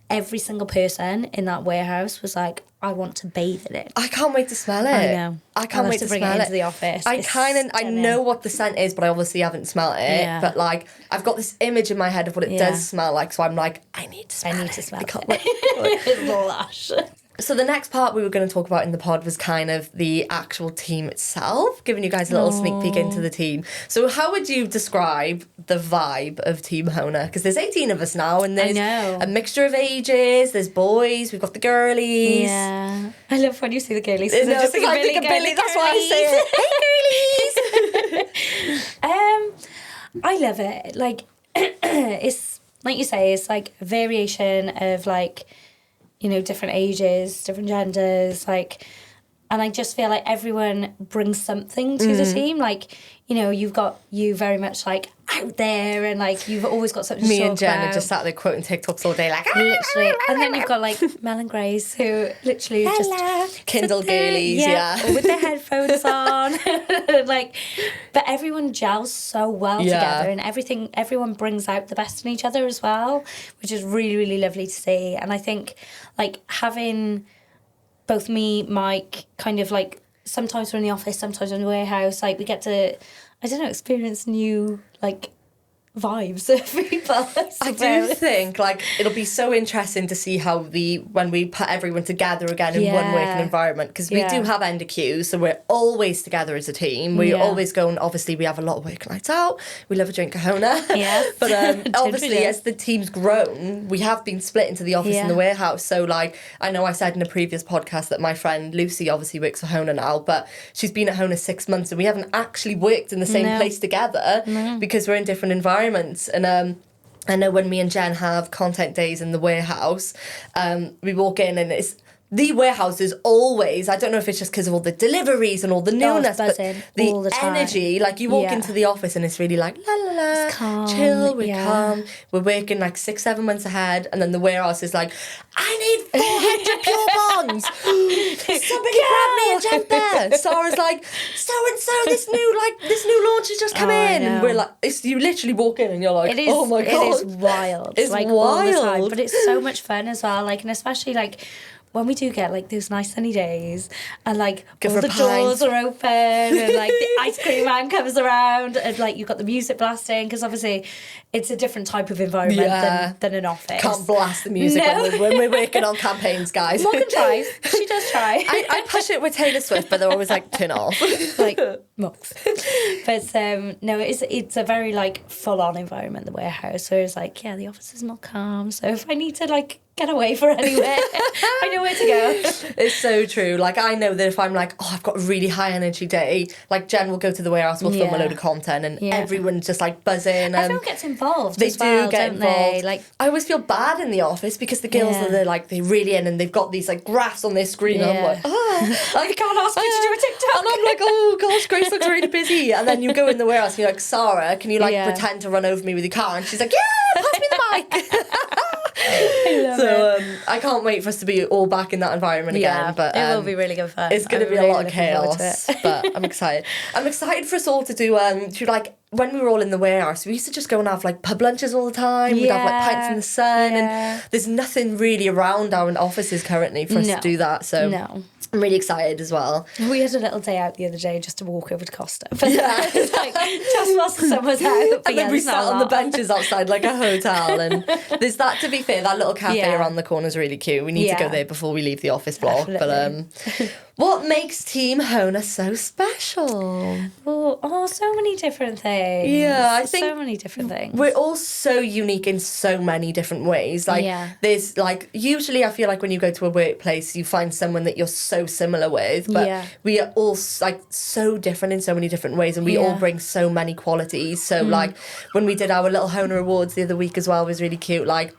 Every single person in that warehouse was like, "I want to bathe in it." I can't wait to smell it. I know. I can't I'll wait have to bring smell it into the office. I It's I stunning. know what the scent is, but I obviously haven't smelled it. Yeah. But like, I've got this image in my head of what it Yeah. does smell like, so I'm like, I need to smell it. I need to smell I can't it. wait. Lush. So the next part we were going to talk about in the pod was kind of the actual team itself, giving you guys a little sneak peek into the team. So how would you describe the vibe of Team HONA? Because there's 18 of us now, and there's know. a mixture of ages. There's boys, we've got the girlies. Yeah. I love when you see the girlies. No, They're just because I think of Billy, that's why I say it. Hey, girlies! I love it. Like, it's like you say, it's like a variation of like, you know, different ages, different genders, like, and I just feel like everyone brings something to the team. Like, you know, you've got you very much like out there, and like you've always got something to Me talk and Jen about. are just sat there quoting TikToks all day, like, Literally, and then you've got like Mel and Grace, who literally just Kindle sit there, girlies, yeah. with their headphones on, like. But everyone gels so well Yeah. together, and everyone brings out the best in each other as well, which is really, really lovely to see. And I think like having both me, Mike, kind of like sometimes we're in the office, sometimes we're in the warehouse, like we get to, I don't know, experience new like vibes of people. I do think like it'll be so interesting to see how when we put everyone together again in one working environment, because we do have end of queues, so we're always together as a team. We always go, and obviously we have a lot of work nights out. We love a drink of HONA. Yes. But obviously do. as the team's grown, we have been split into the office and the warehouse. So like I know I said in a previous podcast that my friend Lucy obviously works for HONA now, but she's been at HONA 6 months and we haven't actually worked in the same place together because we're in different environments. And I know when me and Jen have content days in the warehouse, we walk in and it's the warehouse is always, I don't know if it's just because of all the deliveries and all the newness, but the energy, like you walk into the office and it's really like, la la la, calm, chill, we're calm, we're working like 6-7 months ahead, and then the warehouse is like, I need 400 pure bonds. Somebody grab me a jumper. Sarah's like, so-and-so, this new launch has just come in. And we're like, you literally walk in and you're like, oh my God. It is wild. It's like, wild. All the time. But it's so much fun as well. Like, and especially like, when we do get like those nice sunny days and like all the doors are open and like the ice cream man comes around and like you've got the music blasting, because obviously it's a different type of environment than an office. Can't blast the music when we're working on campaigns, guys. Morgan tries. She does try. I push it with Taylor Swift, but they're always like, turn off. Like, Mox. But no, it's a very like full-on environment, the warehouse. So it's like, the office is more calm. So if I need to like get away for anywhere, I know where to go. It's so true. Like, I know that if I'm like, I've got a really high energy day, like Jen will go to the warehouse, we'll film a load of content, and everyone's just like buzzing. Everyone gets involved. They as well, do get don't involved. they? Like, I always feel bad in the office because the girls they're really in and they've got these like graphs on their screen. And I'm like, I can't ask you to do a TikTok. And I'm like, oh gosh, Grace looks really busy. And then you go in the warehouse and you're like, Sarah, can you like pretend to run over me with your car? And she's like, yeah, pass me the mic. I can't wait for us to be all back in that environment again. But it will be really good fun. It's going to be a lot of chaos, but I'm excited. I'm excited for us all to do like, when we were all in the warehouse, we used to just go and have like pub lunches all the time. We'd have like pints in the sun, and there's nothing really around our offices currently for us to do that. So I'm really excited as well. We had a little day out the other day just to walk over to Costa. But it's like, just whilst the sun was out. And then we sat on the benches outside like a hotel. And there's that, to be fair, that little cafe around the corner is really cute. We need to go there before we leave the office block. Definitely. But what makes Team HONA so special? Oh, so many different things. Yeah, I think so many different things. We're all so unique in so many different ways. Like, there's like, usually I feel like when you go to a workplace, you find someone that you're so similar with, but we are all like so different in so many different ways, and we all bring so many qualities. So like when we did our little HONA awards the other week as well, was really cute. Like,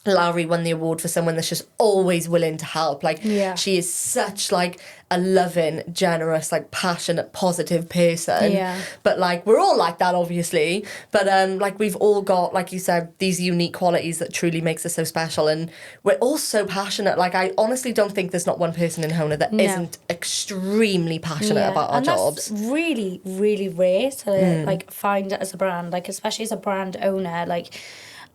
Larry won the award for someone that's just always willing to help. Like, she is such like a loving, generous, like passionate, positive person. But like, we're all like that, obviously. But like, we've all got, like you said, these unique qualities that truly makes us so special. And we're all so passionate. Like, I honestly don't think there's not one person in HONA that isn't extremely passionate about our jobs. That's really, really rare to like find it as a brand, like especially as a brand owner. Like,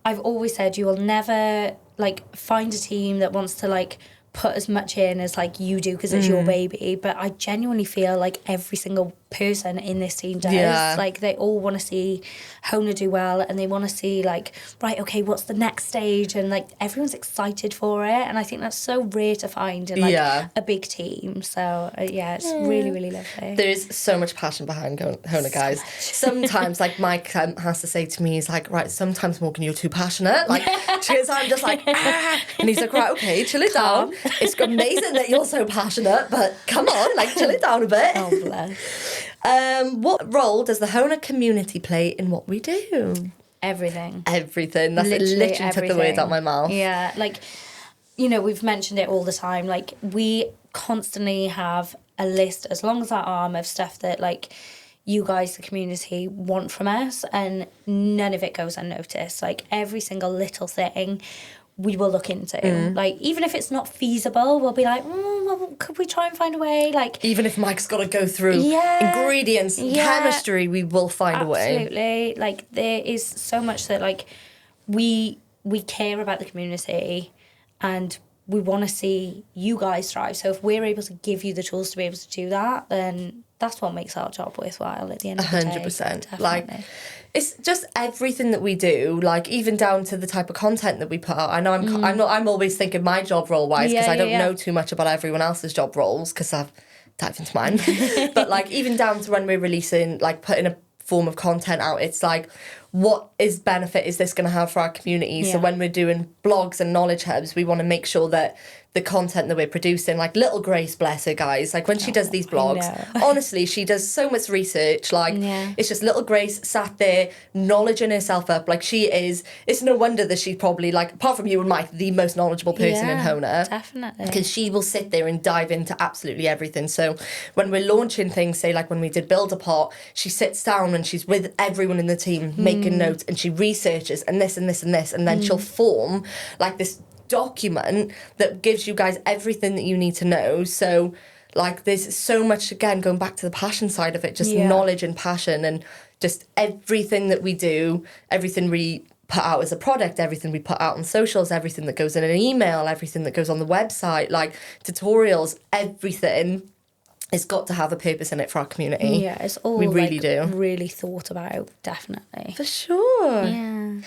I've always said you will never like find a team that wants to like put as much in as like you do because it's your baby, but I genuinely feel like every single person in this team does. Like, they all want to see HONA do well, and they want to see like, right, okay, what's the next stage, and like everyone's excited for it, and I think that's so rare to find in like a big team. So it's really, really lovely. There is so much passion behind HONA, guys. Sometimes like Mike has to say to me, he's like, right, sometimes Morgan, you're too passionate, like, because I'm just like, and he's like, right, okay, chill it down. It's amazing that you're so passionate, but come on, like, chill it down a bit. Oh, bless. What role does the HONA community play in what we do? Everything. Everything. That's literally took the words out my mouth. Yeah, like, you know, we've mentioned it all the time. Like, we constantly have a list, as long as our arm, of stuff that, like, you guys, the community, want from us, and none of it goes unnoticed. Like, every single little thing we will look into. Like, even if it's not feasible, we'll be like, well, could we try and find a way? Like, even if Mike's got to go through ingredients and chemistry, we will find a way. Absolutely. Like, there is so much that, like, we care about the community, and we want to see you guys thrive. So if we're able to give you the tools to be able to do that, then that's what makes our job worthwhile at the end of the day. 100%. Definitely. Like, it's just everything that we do, like, even down to the type of content that we put out. I know I'm always thinking my job role wise, because I don't know too much about everyone else's job roles, because I've dived into mine. But like, even down to when we're releasing, like, putting a form of content out, it's like, what benefit is this going to have for our community? So when we're doing blogs and knowledge hubs, we want to make sure that the content that we're producing, like little Grace, bless her, guys, like when she does these blogs, honestly, she does so much research. Like it's just little Grace sat there knowledging herself up. Like she is, it's no wonder that she's probably, like, apart from you and Mike, the most knowledgeable person in HONA. Definitely. Because she will sit there and dive into absolutely everything. So when we're launching things, say like when we did Build a Pot, she sits down and she's with everyone in the team making notes, and she researches and this and this and this, and then she'll form like this document that gives you guys everything that you need to know. So like there's so much, again, going back to the passion side of it, just knowledge and passion, and just everything that we do, everything we put out as a product, everything we put out on socials, everything that goes in an email, everything that goes on the website, like tutorials, everything has got to have a purpose in it for our community. Yeah, it's all we really do. Really thought about, definitely. For sure. Yeah.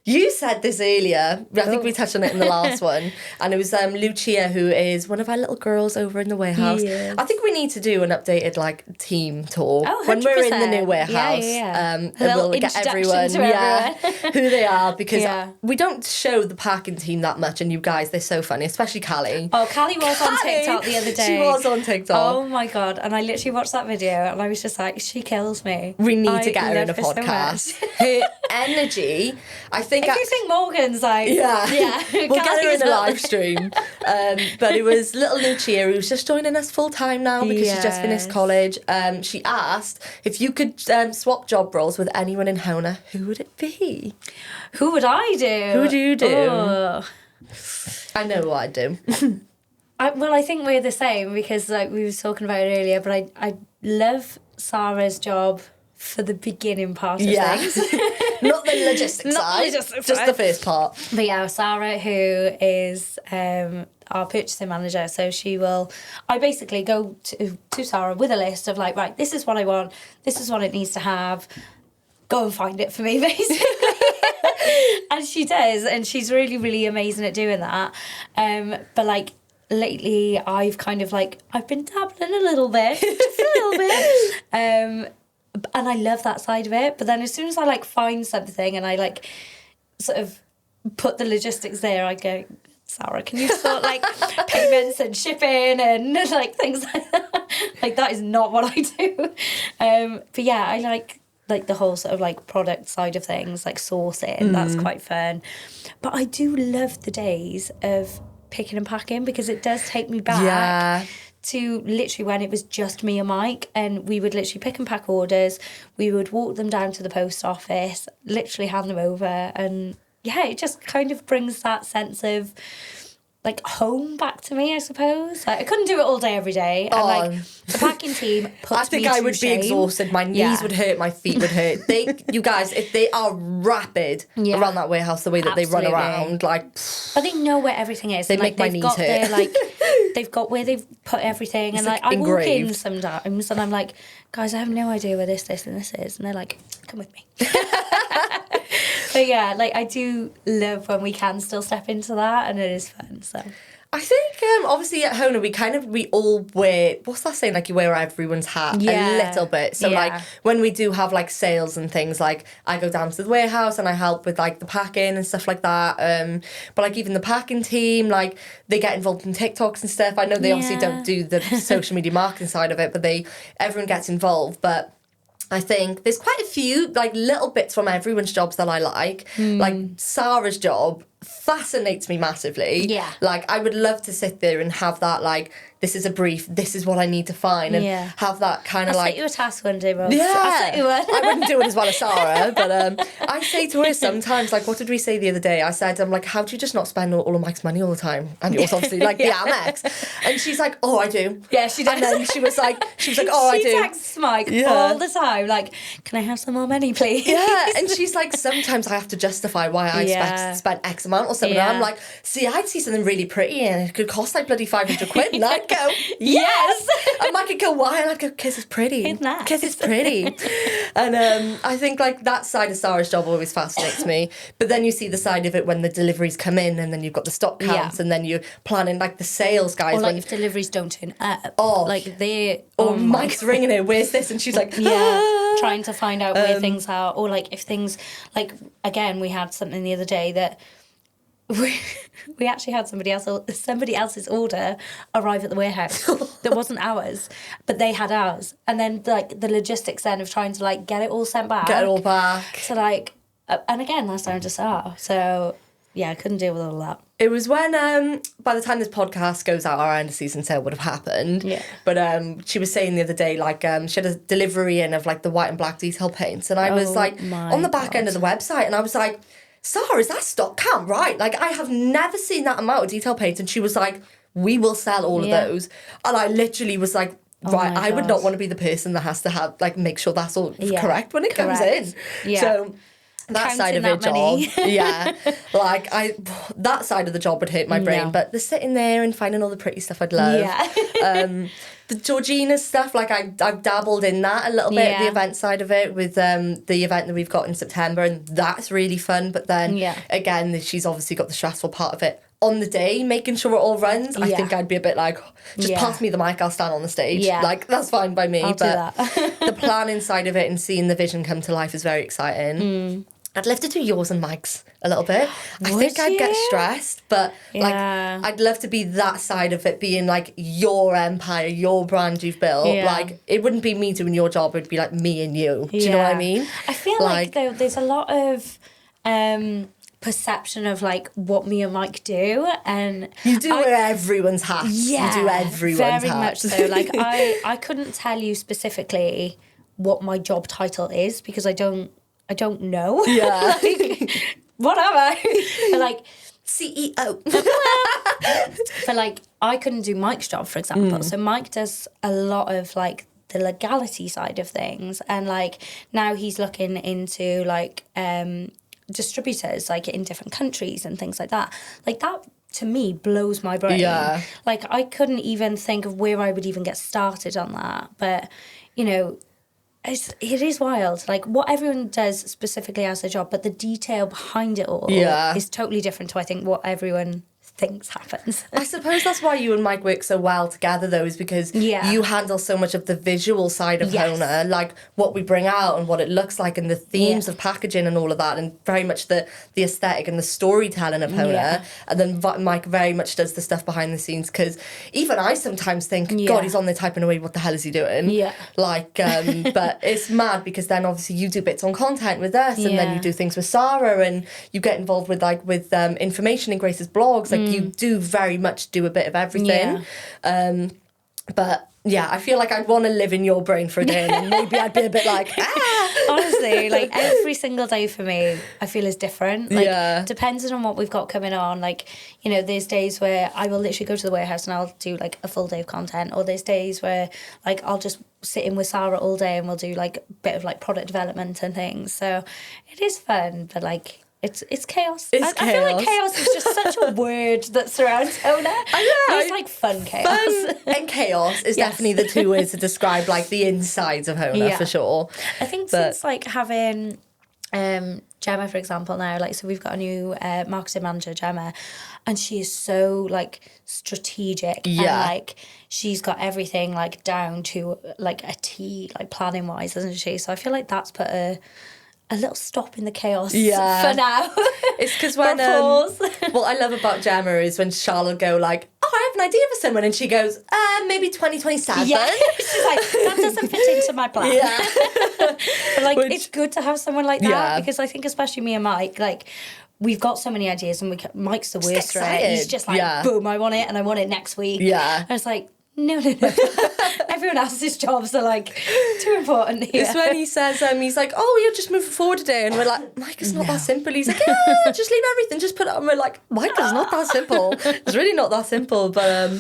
You said this earlier, I think we touched on it in the last one, and it was Lucia, who is one of our little girls over in the warehouse. Yes. I think we need to do an updated like team tour when 100%. we're in the new warehouse. And we'll get everyone who they are, because we don't show the packing team that much, and you guys, they're so funny, especially Callie. Oh, Callie was on TikTok the other day. She was on TikTok. Oh my God, and I literally watched that video and I was just like, she kills me. We need to get her in a love her podcast. So Her energy, I think... If you think Morgan's like... Yeah. We'll get her in a live stream. stream. But it was little Lucia, who's just joining us full time now because she's just finished college. She asked if you could swap job roles with anyone in HONA, who would it be? Who would I do? Who do you do? Oh. I know what I'd do. I think we're the same, because like we were talking about it earlier, but I love Sarah's job for the beginning part of things. Not the logistics side, just the first part. But yeah, Sarah, who is our purchasing manager, so I basically go to Sarah with a list of like, right, this is what I want, this is what it needs to have, go and find it for me, basically. And she does, and she's really, really amazing at doing that. But like, lately I've kind of like, I've been dabbling a little bit, just a little bit. And I love that side of it. But then as soon as I like find something and I like sort of put the logistics there, I go, Sarah, can you sort like payments and shipping and like things like that? Like that is not what I do. But yeah, I like the whole sort of like product side of things, like sourcing. That's quite fun. But I do love the days of picking and packing, because it does take me back to literally when it was just me and Mike, and we would literally pick and pack orders, we would walk them down to the post office, literally hand them over, and it just kind of brings that sense of like home back to me, I suppose. Like, I couldn't do it all day every day, and like the packing team puts me I think I would be exhausted. My knees would hurt, my feet would hurt. You guys, if they are rapid around that warehouse, the way that they run around, like, but they know where everything is. They make my knees hurt. Their, like, they've got where they've put everything, it's and like I walk in sometimes and I'm like, guys, I have no idea where this and this is, and they're like, come with me. But yeah, like I do love when we can still step into that, and it is fun. So I think obviously at HONA we all wear, what's that saying, like you wear everyone's hat a little bit. So like when we do have like sales and things, like I go down to the warehouse and I help with like the packing and stuff like that. But like even the packing team, like they get involved in TikToks and stuff. I know they obviously don't do the social media marketing side of it, but everyone gets involved. But I think there's quite a few like little bits from everyone's jobs that I like. Like Sarah's job fascinates me massively. Yeah. Like I would love to sit there and have that, like, this is a brief, this is what I need to find, and have that kind of like... I'll set you a task one day, Rob. Yeah. I'll set you one. I wouldn't do it as well as Sarah, but I say to her sometimes, like, what did we say the other day? I said, I'm like, how do you just not spend all of Mike's money all the time? And it was obviously like the Amex. And she's like, oh, I do. Yeah, she does. And then she was like, oh, I do. She texts Mike all the time, like, can I have some more money, please? Yeah, and she's like, sometimes I have to justify why I spent X amount or something. And I'm like, see, I'd see something really pretty and it could cost like bloody 500 quid. And I'd go, yes. And Mike could go, why? And I'd go, kiss is pretty. It's nice. Kiss is pretty. And I think like that side of Sarah's job always fascinates me. But then you see the side of it when the deliveries come in, and then you've got the stock counts, and then you're planning like the sales guys. Or like if deliveries don't turn up. Oh. Like they... Or Mike's ringing her, where's this? And she's like, trying to find out where things are, or like if things, like, again, we had something the other day that we actually had somebody else's order arrive at the warehouse that wasn't ours, but they had ours, and then like the logistics then of trying to like get it all sent back, so like, and again, that's down to Sarah. So yeah, I couldn't deal with all that. It was when, by the time this podcast goes out, our end of season sale would have happened. Yeah. But she was saying the other day, like, she had a delivery in of, like, the white and black detail paints. And I was, like, on the back end of the website. And I was like, Sarah, is that stock count right? Like, I have never seen that amount of detail paints. And she was like, we will sell all of those. And I literally was like, right, I would not want to be the person that has to have, like, make sure that's all correct when it comes in. Yeah. So that Counting side of that it job, like that side of the job would hurt my brain. But the sitting there and finding all the pretty stuff I'd love. The Georgina stuff, like I've dabbled in that a little bit, the event side of it with the event that we've got in September, and that's really fun. But then again, she's obviously got the stressful part of it. On the day, making sure it all runs, I think I'd be a bit like, just pass me the mic, I'll stand on the stage. Like, that's fine by me. I'll but do that. the planning side of it and seeing the vision come to life is very exciting. I'd love to do yours and Mike's a little bit. I think I'd get stressed, but like I'd love to be that side of it, being like your empire, your brand you've built. Like, it wouldn't be me doing your job, it'd be like me and you. Do you know what I mean? I feel like though there's a lot of perception of like what me and Mike do, and you do wear everyone's hats. You do everyone's very hats. much so. Like I couldn't tell you specifically what my job title is because I don't know. Yeah. Like, what am I? But like CEO. But like I couldn't do Mike's job, for example. So Mike does a lot of like the legality side of things, and like now he's looking into like distributors like in different countries and things like that. Like that to me blows my brain. Yeah. Like I couldn't even think of where I would even get started on that. But you know, it is wild, like what everyone does specifically as a job, but the detail behind it all is totally different to I think what everyone thinks happens. I suppose that's why you and Mike work so well together though, is because you handle so much of the visual side of HONA, like what we bring out and what it looks like and the themes of packaging and all of that, and very much the aesthetic and the storytelling of HONA. And then Mike very much does the stuff behind the scenes, because even I sometimes think, God, he's on there typing away, what the hell is he doing? Like, but it's mad because then obviously you do bits on content with us, and then you do things with Sarah, and you get involved with like with information in Grace's blogs, like you do very much do a bit of everything. But yeah, I feel like I'd want to live in your brain for a day, and maybe I'd be a bit like, honestly, like every single day for me I feel is different, like depending on what we've got coming on. Like, you know, there's days where I will literally go to the warehouse and I'll do like a full day of content, or there's days where like I'll just sit in with Sarah all day and we'll do like a bit of like product development and things. So it is fun, but like it's chaos. I feel like chaos is just such a word that surrounds HONA. I know. It's like fun chaos. Fun and chaos is definitely the two words to describe like the insides of HONA for sure. I think since like having Gemma, for example, now, like, so we've got a new marketing manager, Gemma, and she is so like strategic and like she's got everything like down to like a T, like planning wise, doesn't she? So I feel like that's put a little stop in the chaos for now. It's because when what I love about Gemma is when Charlotte will go like, oh, I have an idea for someone, and she goes, maybe 2027. Yeah, she's like, that doesn't fit into my plan. But like, it's good to have someone like that, because I think especially me and Mike, like, we've got so many ideas, and Mike's the worst for it. He's just like, boom, I want it, and I want it next week. And it's like, no. Everyone else's jobs are like too important here. It's when he says, he's like, oh, you're just moving forward today, and we're like, Mike, it's not that simple. He's like, yeah, just leave everything, just put it on. We're like, Mike, it's not that simple. It's really not that simple. But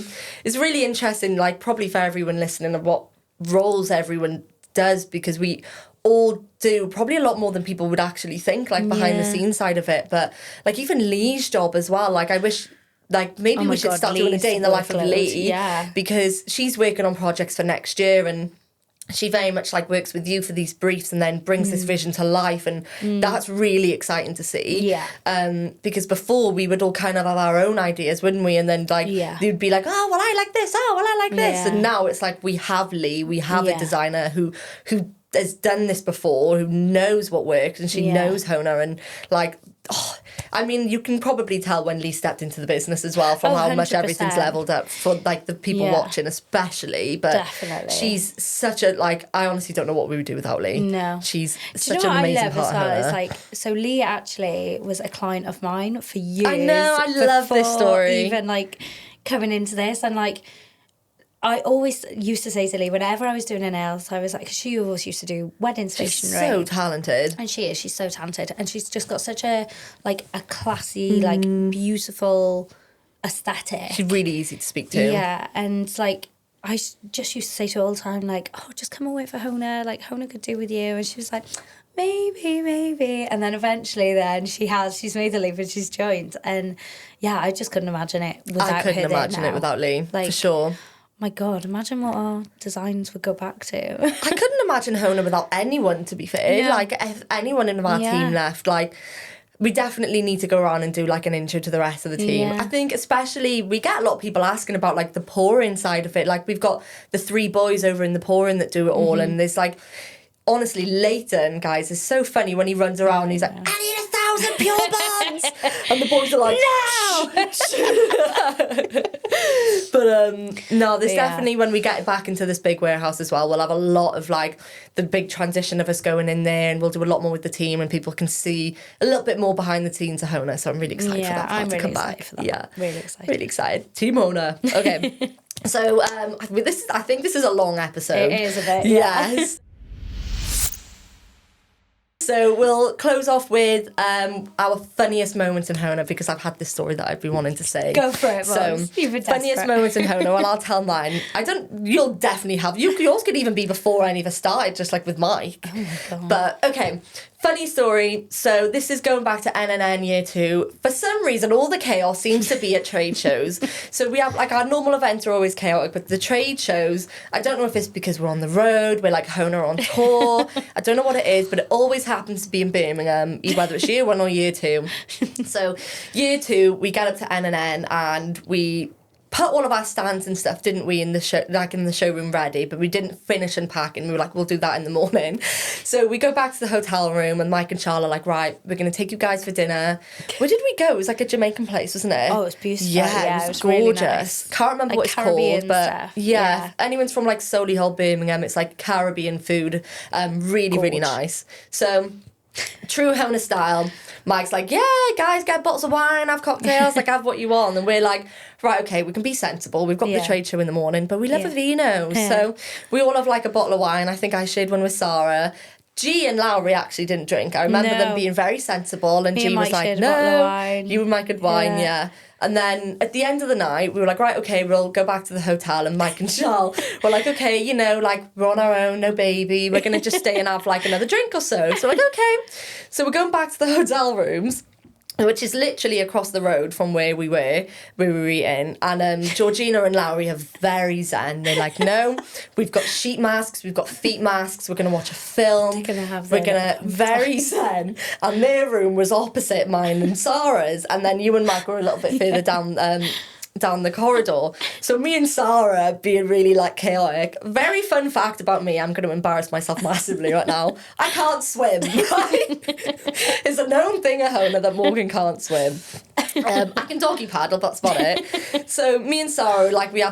it's really interesting, like probably for everyone listening, of what roles everyone does, because we all do probably a lot more than people would actually think, like behind the scenes side of it. But like even Lee's job as well, like I wish, like maybe we should start doing a day in the life of Lee, because she's working on projects for next year, and she very much like works with you for these briefs and then brings this vision to life, and that's really exciting to see. Because before we would all kind of have our own ideas, wouldn't we? And then like you'd be like, oh well, I like this, oh well, I like this, and now it's like we have Lee, we have a designer who has done this before, who knows what works, and she knows HONA, and like, I mean, you can probably tell when Lee stepped into the business as well from how much 100%. everything's leveled up for like the people watching, especially. But Definitely. she's such a, like, I honestly don't know what we would do without Lee. No. She's Do such you know an what amazing I love part as of well? HONA. It's like, so Lee actually was a client of mine for years. I know, I love this before story. Even like coming into this, and like, I always used to say to Lee, whenever I was doing her nails, I was like, 'cause she always used to do wedding She's stationery. so talented. And she's so talented. And she's just got such a, like, a classy, like, beautiful aesthetic. She's really easy to speak to. Yeah, and, like, I just used to say to her all the time, like, oh, just come away for HONA. Like, HONA could do with you. And she was like, maybe. And then eventually she's made the leap and she's joined. And, yeah, I just couldn't imagine it without her. I couldn't imagine it without Lee, like, for sure. My God, imagine what our designs would go back to. I couldn't imagine HONA without anyone, to be fair. Yeah. Like, if anyone in our team left, like, we definitely need to go around and do, like, an intro to the rest of the team. Yeah. I think especially, we get a lot of people asking about, like, the pouring side of it. Like, we've got the 3 boys over in the pouring that do it all, and there's, like, honestly, Leighton, guys, is so funny when he runs around and he's like, I need 1,000 pure bonds! And the boys are like, no! But no, there's definitely, when we get back into this big warehouse as well, we'll have a lot of like the big transition of us going in there, and we'll do a lot more with the team, and people can see a little bit more behind the scenes of HONA. So I'm really excited for that part to come back. For that. Yeah, Really excited. Really excited. Team HONA. Okay. So I think this is a long episode. It is a bit. Yes. So we'll close off with our funniest moments in HONA, because I've had this story that I've been wanting to say. Go for it, So, Mons. You've been funniest desperate. moments in HONA, well, I'll tell mine. You'll definitely have, yours could even be before any of us started, just like with Mike. Oh my God. But, okay, funny story. So this is going back to NNN Year Two. For some reason, all the chaos seems to be at trade shows. So we have, like, our normal events are always chaotic, but the trade shows, I don't know if it's because we're on the road, we're like HONA on tour. I don't know what it is, but it always happens to be in Birmingham, whether it's year 1 or year 2. So year 2, we get up to NNN and we put all of our stands and stuff, didn't we, in the show, like in the showroom ready, but we didn't finish unpacking. We were like, we'll do that in the morning. So we go back to the hotel room, and Mike and Charlotte are like, right, we're going to take you guys for dinner. Where did we go? It was like a Jamaican place, wasn't it? Oh, it was beautiful. Yeah, it was gorgeous. Really nice. Can't remember Like what it's Caribbean called, but stuff. yeah, if anyone's from like Solihull, Birmingham, it's like Caribbean food. Really nice. So true HONA style. Mike's like, yeah, guys, get bottles of wine, have cocktails, like, have what you want. And we're like, right, okay, we can be sensible. We've got the trade show in the morning, but we love a vino. Yeah. So we all have, like, a bottle of wine. I think I shared one with Sarah. G and Lowry actually didn't drink. I remember them being very sensible, and Me G and was Mike like, shared a bottle of no, wine. you and Mike had wine, yeah. And then at the end of the night, we were like, right, okay, we'll go back to the hotel. And Mike and Charles were like, okay, you know, like, we're on our own, no baby. We're going to just stay and have, like, another drink or so. So, like, okay. So we're going back to the hotel rooms, which is literally across the road from where we were eating. And Georgina and Lowry are very zen. They're like, no, we've got sheet masks, we've got feet masks, we're going to watch a film. We're going to, very zen. And their room was opposite mine and Sarah's. And then you and Mike were a little bit further down the corridor. So me and Sarah being really, like, chaotic. Very fun fact about me, I'm going to embarrass myself massively right now. I can't swim, right? It's a known thing at HONA that Morgan can't swim. I can doggy paddle, that's about it. So me and Sarah, like, we've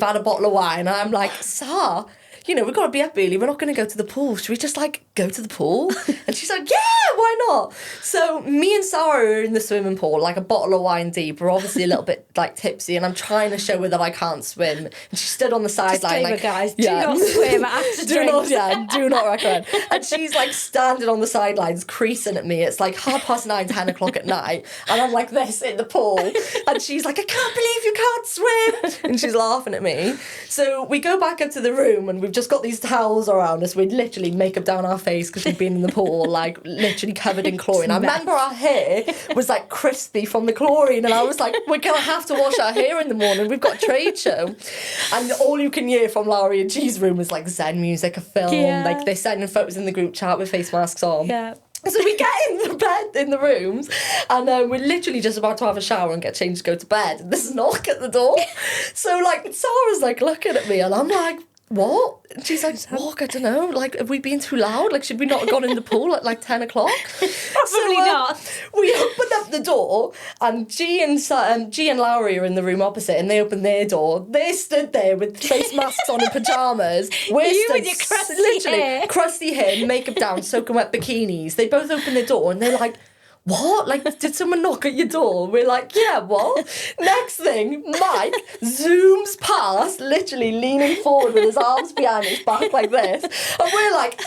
had a bottle of wine, and I'm like, Sarah, you know, we've got to be up early, we're not going to go to the pool. Should we just, like, go to the pool? And she's like, yeah, why not? So me and Sarah are in the swimming pool, like a bottle of wine deep. We're obviously a little bit, like, tipsy, and I'm trying to show her that I can't swim. And she stood on the sideline, like, guys, do not swim after drinks. do not recommend. And she's, like, standing on the sidelines, creasing at me. It's like 9:30, 10 o'clock at night, and I'm like this in the pool. And she's like, I can't believe you can't swim. And she's laughing at me. So we go back up to the room, and we've just got these towels around us. We'd literally makeup down our face because we'd been in the pool, like, literally covered in chlorine. I remember our hair was, like, crispy from the chlorine, and I was like, we're going to have to wash our hair in the morning. We've got a trade show. And all you can hear from Lowry and G's room was, like, Zen music, a film. Yeah. Like, they're sending photos in the group chat with face masks on. Yeah. So we get in the bed, in the rooms, and we're literally just about to have a shower and get changed to go to bed. And there's a knock at the door. So, like, Sarah's, like, looking at me, and I'm like, what? And she's like, what? I don't know. Like, have we been too loud? Like, should we not have gone in the pool at like 10 o'clock? Probably not. We opened up the door, and G and Lowry are in the room opposite, and they opened their door. They stood there with face masks on and pajamas. We're You stood with your crusty hair, makeup down, soaking wet bikinis. They both opened their door, and they're like, what? Like, did someone knock at your door? We're like, yeah, what? Next thing, Mike zooms past, literally leaning forward with his arms behind his back like this. And we're like,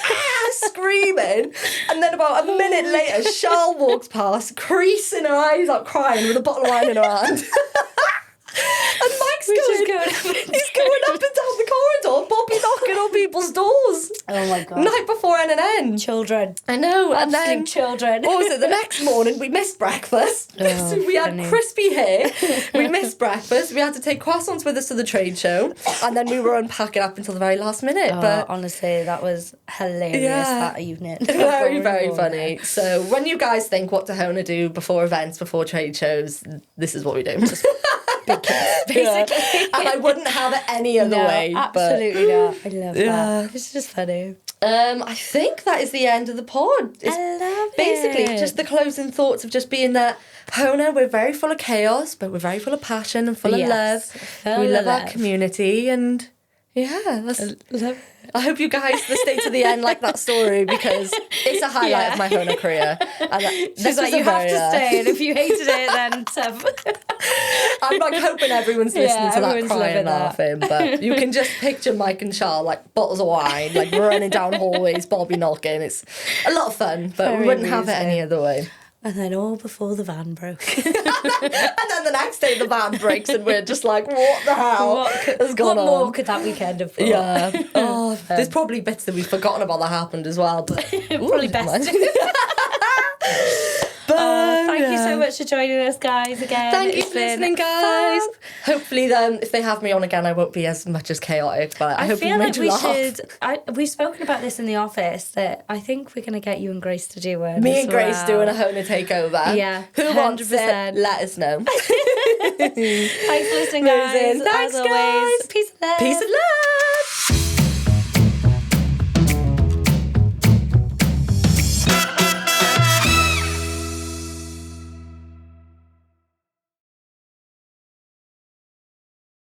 screaming. And then about a minute later, Charl walks past, creasing her eyes out, crying with a bottle of wine in her hand. And Mike's going up and down the corridor, Bobby knocking on people's doors. Oh my God. Night before NNN. Children. I know. And then, children. what was it, the next morning we missed breakfast. Oh, So we had funny. crispy hair. We missed breakfast. We had to take croissants with us to the trade show. And then we were unpacking up until the very last minute. Oh, But honestly, that was hilarious that evening. very, very funny. So when you guys think what to HONA do before events, before trade shows, this is what we do. Big kids, basically. And I wouldn't have it any other way. Absolutely not. I love Yeah. that. It's just funny. I think that is the end of the pod. It's I love basically it. just the closing thoughts of just being that HONA, we're very full of chaos, but we're very full of passion and full of love. Full We of love our love. community, and yeah, Love I hope you guys stay to the end like that story, because it's a highlight of my HONA career. And She's like, you have to stay, and if you hated it, then tough. I'm like hoping everyone's listening to that everyone's crying and loving that. laughing, but you can just picture Mike and Charl like bottles of wine, like running down hallways, Bobby knocking. It's a lot of fun, but we Very wouldn't have it amusing. any other way. And then all before the van broke. And then the next day the van breaks and we're just like, what the hell has gone What on? more could that weekend have brought? Yeah. Oh, there's probably bits that we've forgotten about that happened as well. But Probably best. Thank you so much for joining us, guys, again. Thank you It's for been listening, guys. fab. Hopefully, then, if they have me on again, I won't be as much as chaotic. But I hope we feel made like you we laugh. should. We've spoken about this in the office, that I think we're going to get you and Grace to do one. Me and as Grace well. doing a HONA takeover. Yeah, Who wants it? 100%. Let us know. Thanks for listening, guys. Amazing. Thanks, As always, guys. peace and love. Peace and love.